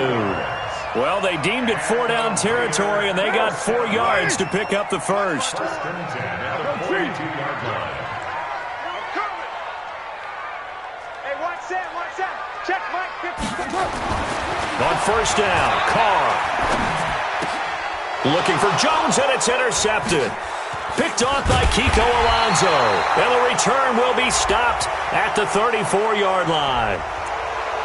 Well, they deemed it 4-down territory, and they got 4 yards to pick up the first. Hey, watch that. Check, Mike. On first down, Carr. Looking for Jones, and it's intercepted. Picked off by Kiko Alonso. And the return will be stopped at the 34-yard line.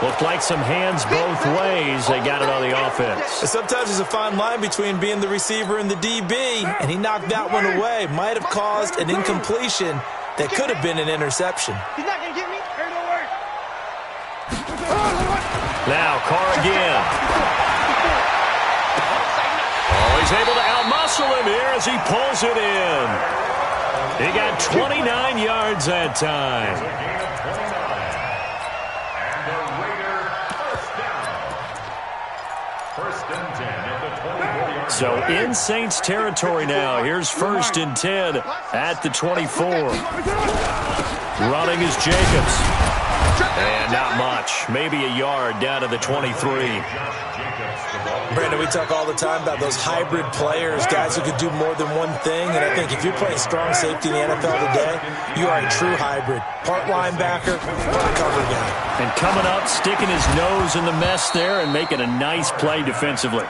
Looked like some hands both ways. They got it on the offense. Sometimes there's a fine line between being the receiver and the DB, and he knocked that one away. Might have caused an incompletion that could have been an interception. He's not going to get me. Hey, don't worry. Now, Carr again. Oh, he's able to outmuscle him here as he pulls it in. He got 29 yards that time. So in Saints territory now. Here's first and 10 at the 24. Running is Jacobs. And not much. Maybe a yard down to the 23. Brandon, we talk all the time about those hybrid players, guys who could do more than one thing. And I think if you're playing strong safety in the NFL today, you are a true hybrid. Part linebacker, part cover guy. And coming up, sticking his nose in the mess there and making a nice play defensively.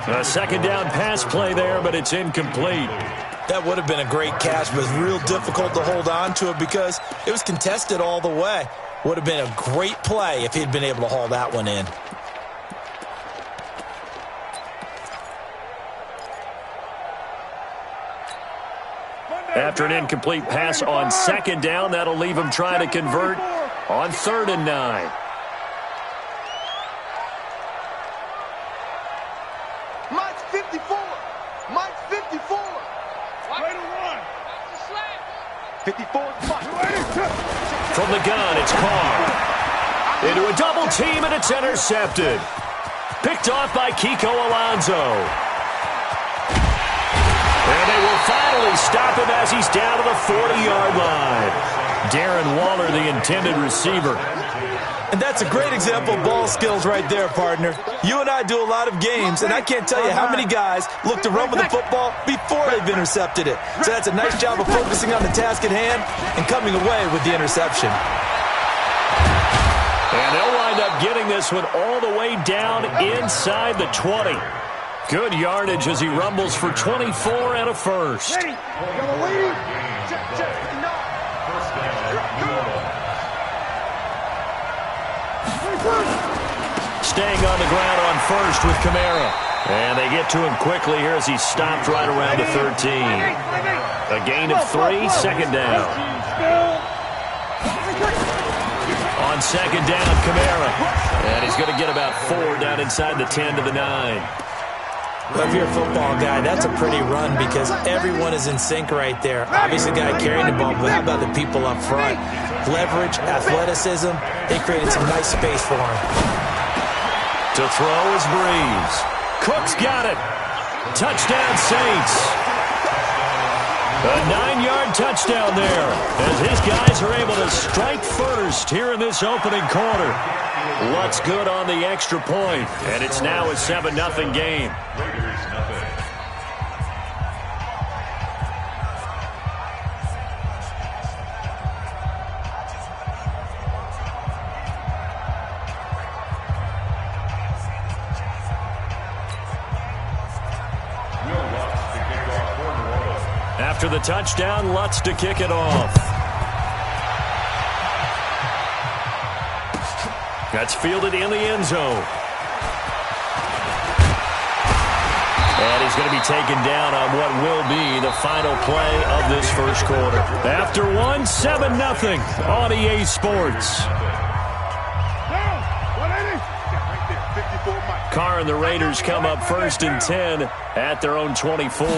A second down pass play there, but it's incomplete. That would have been a great catch, but it's real difficult to hold on to it because it was contested all the way. Would have been a great play if he'd been able to haul that one in. After an incomplete pass on second down, that'll leave him trying to convert on 3rd and 9. Mike's 54. Mike's 54. Right to run. 54 is Mike. From the gun, it's Carr. Into a double team, and it's intercepted. Picked off by Kiko Alonso. And they will finally stop him as he's down to the 40-yard line. Darren Waller, the intended receiver. And that's a great example of ball skills right there, partner. You and I do a lot of games, and I can't tell you how many guys look to run with the football before they've intercepted it. So that's a nice job of focusing on the task at hand and coming away with the interception. And they'll wind up getting this one all the way down inside the 20. Good yardage as he rumbles for 24 and a first. Staying on the ground on first with Kamara. And they get to him quickly here as he's stopped right around the 13. A gain of 3, second down. On second down, Kamara. And he's going to get about 4 down inside the 10 to the 9. Well, if you're a football guy, that's a pretty run because everyone is in sync right there. Obviously, the guy carrying the ball, but how about the people up front? Leverage, athleticism, they created some nice space for him. To throw is Breeze. Cook's got it. Touchdown, Saints. A 9-yard touchdown there as his guys are able to strike first here in this opening quarter. What's good on the extra point, and it's now a 7-0 game. after the touchdown, Lutz to kick it off. That's fielded in the end zone. And he's going to be taken down on what will be the final play of this first quarter. After 7-0 on EA Sports. Carr and the Raiders come up 1st and 10 at their own 24.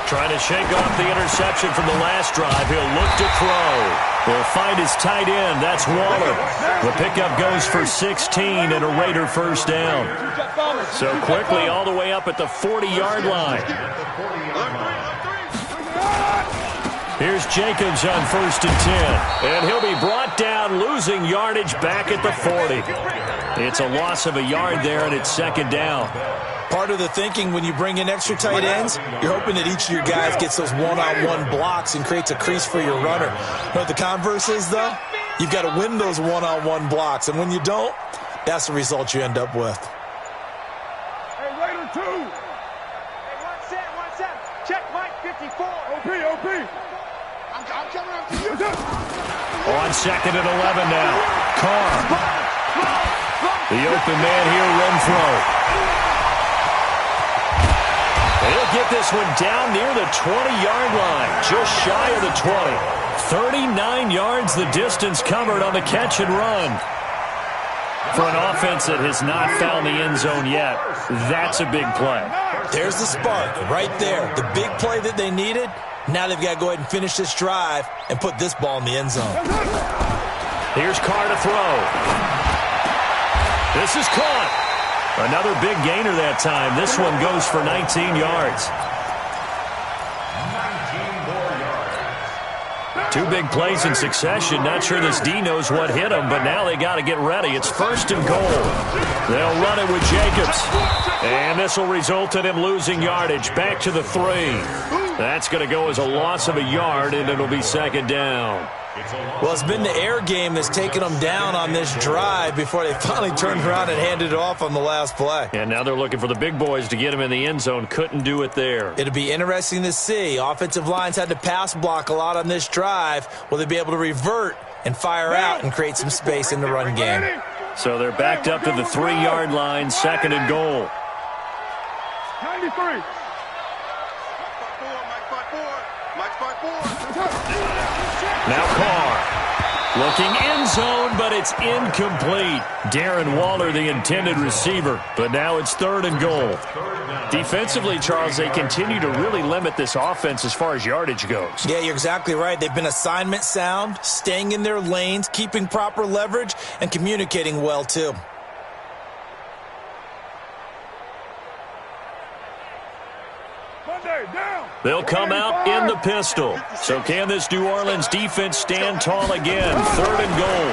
Trying to shake off the interception from the last drive. He'll look to throw. He'll find his tight end. That's Waller. The pickup goes for 16 and a Raider first down. So quickly all the way up at the 40-yard line. Here's Jacobs on 1st and 10. And he'll be brought down, losing yardage back at the 40. It's a loss of a yard there, and it's 2nd down. Part of the thinking when you bring in extra tight ends, you're hoping that each of your guys gets those one-on-one blocks and creates a crease for your runner. But the converse is, though, you've got to win those one-on-one blocks. And when you don't, that's the result you end up with. Hey, Raider 2. Hey, one set. Check Mike 54. OP. I'm coming up to you. On 2nd and 11 now. Carr. The open man here, Renfro. He'll get this one down near the 20-yard line, just shy of the 20. 39 yards the distance covered on the catch and run. For an offense that has not found the end zone yet, that's a big play. There's the spark right there. The big play that they needed. Now they've got to go ahead and finish this drive and put this ball in the end zone. Here's Carr to throw. This is caught. Another big gainer that time. This one goes for 19 yards. 2 big plays in succession. Not sure this D knows what hit him, but now they got to get ready. It's 1st and goal. They'll run it with Jacobs. And this will result in him losing yardage. Back to the 3. That's going to go as a loss of a yard, and it'll be 2nd down. Well, it's been the air game that's taken them down on this drive before they finally turned around and handed it off on the last play. And now they're looking for the big boys to get him in the end zone. Couldn't do it there. It'll be interesting to see. Offensive lines had to pass block a lot on this drive. Will they be able to revert and fire out and create some space in the run game? So they're backed up to the 3-yard line, 2nd and goal. 93. Now Carr looking end zone, but it's incomplete. Darren Waller, the intended receiver, but now it's 3rd and goal. Defensively, Charles, they continue to really limit this offense as far as yardage goes. Yeah, you're exactly right. They've been assignment sound, staying in their lanes, keeping proper leverage, and communicating well, too. They'll come out in the pistol. So can this New Orleans defense stand tall again? 3rd and goal.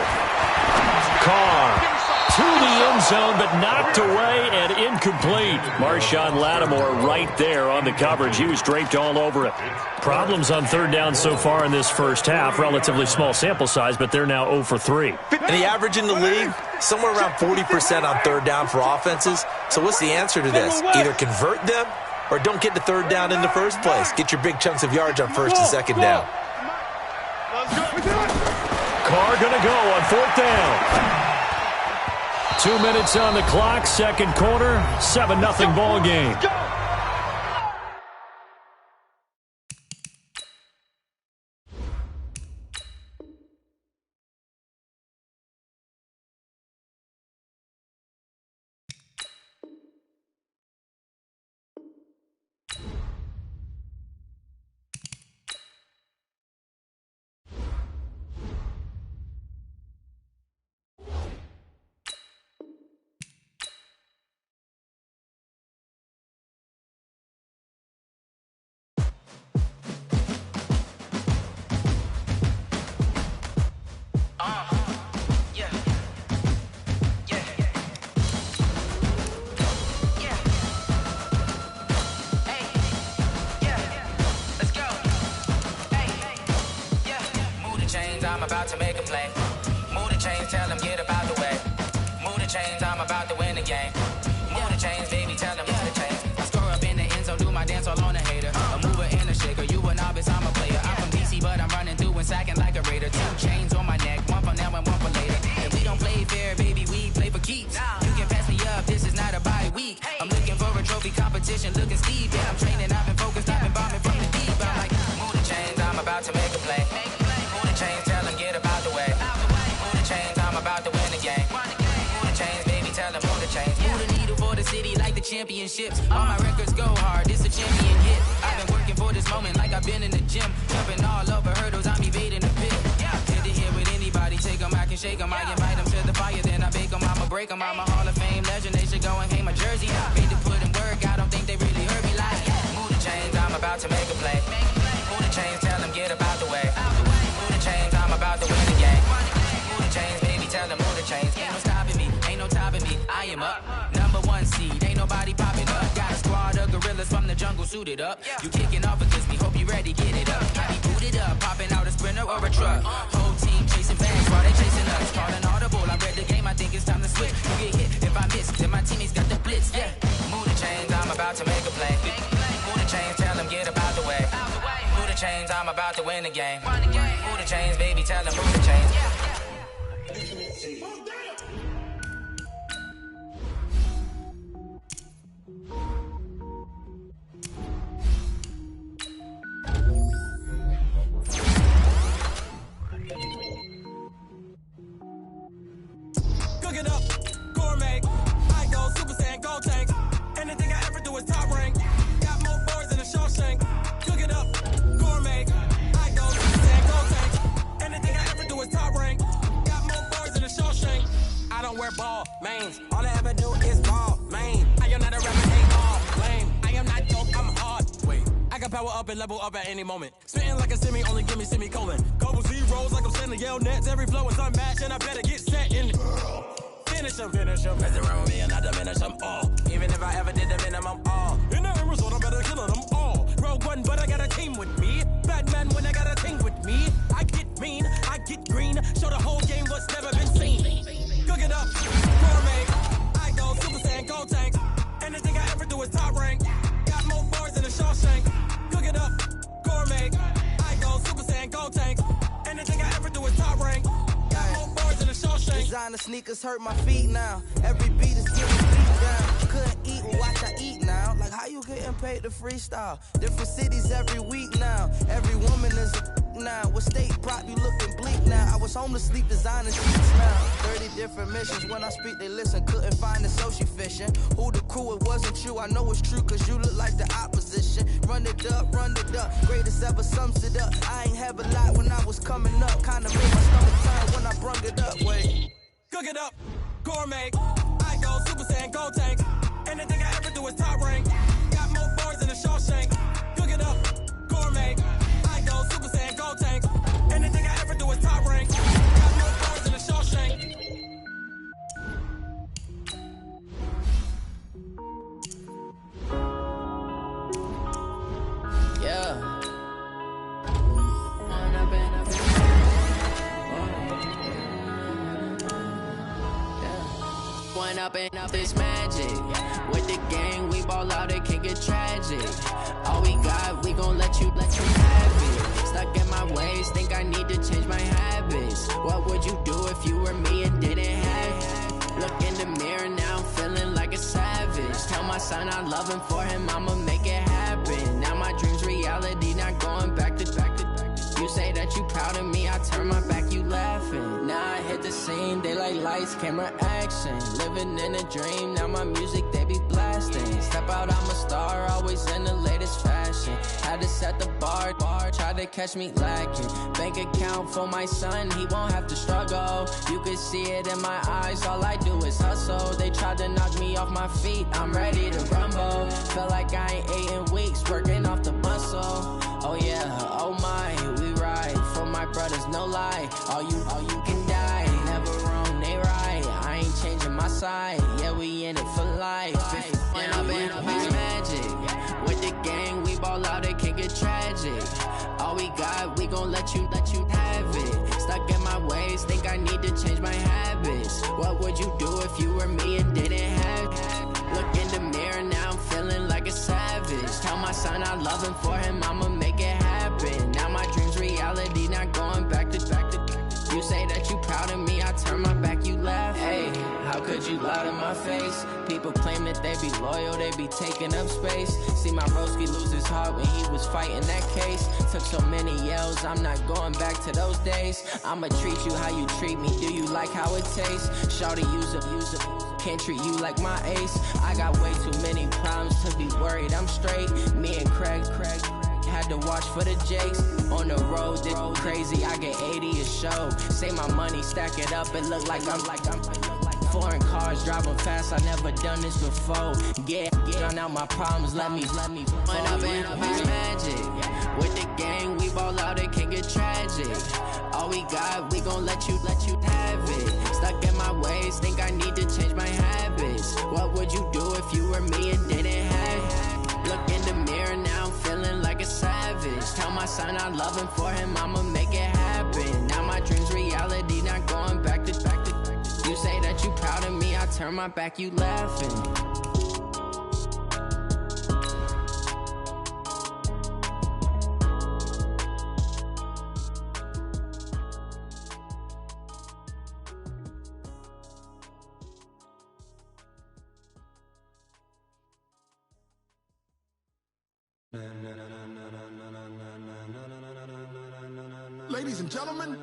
Carr to the end zone, but knocked away and incomplete. Marshawn Lattimore right there on the coverage. He was draped all over it. Problems on 3rd down so far in this first half. Relatively small sample size, but they're now 0 for 3. And the average in the league, somewhere around 40% on 3rd down for offenses. So what's the answer to this? Either convert them or don't get to 3rd down in the first place. Get your big chunks of yards on 1st and 2nd down. Carr going to go on 4th down. 2 minutes on the clock, 2nd quarter, 7-0 ball game. I'm about to make a play. Move the chains, tell them get about the way. Move the chains, I'm about to win the game. Move the chains, baby, tell them move the chains. I score up in the end zone, do my dance all on a hater. A mover and a shaker. championships. All my records go hard, it's a champion hit. I've been working for this moment like I've been in the gym. Jumping all over hurdles, I'm evading the pit. Hit it here with anybody, take them, I can shake them. I invite them to the fire, then I bake them, I'ma break them. I'm a Hall of Fame legend, they should go and hang my jersey. Made to put in work, I don't think they really heard me like. Move the chains, I'm about to make a play. Move the chains, tell them get about the way. Move the chains, I'm about to win the game. Move the chains, baby, tell them move the chains. Ain't no stopping me, ain't no topping me, I am up. #1 seed, ain't nobody popping up. Got a squad of gorillas from the jungle suited up. You kicking off against me, hope you ready, get it up. I be booted up, popping out a sprinter or a truck. Whole team chasing bags while they chasing us. Calling audible, I read the game, I think it's time to switch. You get hit if I miss, then my teammates got the blitz, yeah. Move the chains, I'm about to make a play. Move the chains, tell them get about the way. Move the chains, I'm about to win the game. Move the chains, baby, tell them move the chains. Cook it up, gourmet. I go Super Saiyan, go tank. Anything I ever do is top rank. Got more boards than a Shawshank. Cook it up, gourmet. I go Super Saiyan, go tank. Anything I ever do is top rank. Got more boards than a Shawshank. I don't wear ball mains. All I ever do is ball main. I am not a rapper, ain't all lame. I am not dope, I'm hard. Wait, I can power up and level up at any moment. Spitting like a semi, only give me semicolon. Couple zeros like I'm sending yell nets. Every flow is unmatched and I better get set in. Finish them. Mess around with me and I diminish them all. Even if I ever did the minimum all. In the end result, I'm better killing them all. Rogue One, but I got a team with me. Batman when I got a team with me. I get mean, I get green. Show the whole game what's never been seen. Cook it up, gourmet. I go Super Saiyan, go tank. Anything I ever do is top rank. Got more boards than a Shawshank. Cook it up, gourmet. I go Super Saiyan, go tank. Anything I ever do is top rank. Got more boards than a Shawshank. Designer sneakers hurt my feet now. Every beat is getting beat down. Couldn't eat, well, watch I eat now. Like how you getting paid to freestyle? Different cities every week now. Every woman is a now. What state prop you looking bleak now? I was home to sleep designing sheets now. 30 different missions. When I speak, they listen. Couldn't find it, so she fishing. Who the crew? It wasn't you. I know it's true, cause you look like the opposition. Run it up, run it up. Greatest ever sums it up. I ain't have a lot when I was coming up. Kinda made my stomach turn when I brung it up. Wait. Cook it up, gourmet. I go Super Saiyan, go tank. Anything I ever do is top rank. Got more boards than a Shawshank. Cook it up, gourmet. I go Super Saiyan, go tank. Anything I ever do is top rank. Got more boards than a Shawshank. Yeah. One up and up is magic. With the gang, we ball out, it can get tragic. All we got, we gon' let you have it. Stuck in my ways, think I need to change my habits. What would you do if you were me and didn't have it? Look in the mirror now, I'm feeling like a savage. Tell my son I love him, for him I'ma make it happen. Now my dream's reality, not going back to. You say that you proud of me, I turn my back, you laughing. Now I hit the scene, they like lights, camera, action. Living in a dream, now my music, they be blasting. Step out, I'm a star, always in the latest fashion. Had to set the bar, try to catch me lacking. Bank account for my son, he won't have to struggle. You can see it in my eyes, all I do is hustle. They tried to knock me off my feet, I'm ready to rumble. Feel like I ain't ate in weeks, working off the muscle. Oh yeah, oh my, we ride for my brothers, no lie. All you can die, never wrong, they right. I ain't changing my side, yeah, we in it for life. When up and up is magic. With the gang, we ball out, it can get tragic. All we got, we gon' let you have it. Stuck in my ways, think I need to change my habits. What would you do if you were me and didn't have it? Look in the mirror, now I'm feeling like a savage. Tell my son I love him, for him I'ma make it happen. Now my dream's reality, not going back to. You say that you proud of me, I turn my back, you laugh. Hey, how could could you lie to my face? People claim that they be loyal, they be taking up space. See my broski lose his heart when he was fighting that case. Took so many yells, I'm not going back to those days. I'ma treat you how you treat me, do you like how it tastes? Shawty, use it, can't treat you like my ace. I got way too many problems to be worried, I'm straight. Me and Craig had to watch for the Jakes. On the road, this crazy, I get 80 a show. Say my money, stack it up, it look like I'm foreign cars, driving fast, I never done this before. Drown out my problems, let me run up and up is magic. With the gang, we ball out, it can get tragic. All we got, we gon' let you have it. Stuck in my ways, think I need to change my habits. What would you do if you were me and didn't have it? Look in the mirror, now I'm feeling like a savage. Tell my son I love him, for him I'ma make it happen. Now my dream's reality, not going back to. You say that you proud of me, I turn my back, you laughing. Ladies and gentlemen,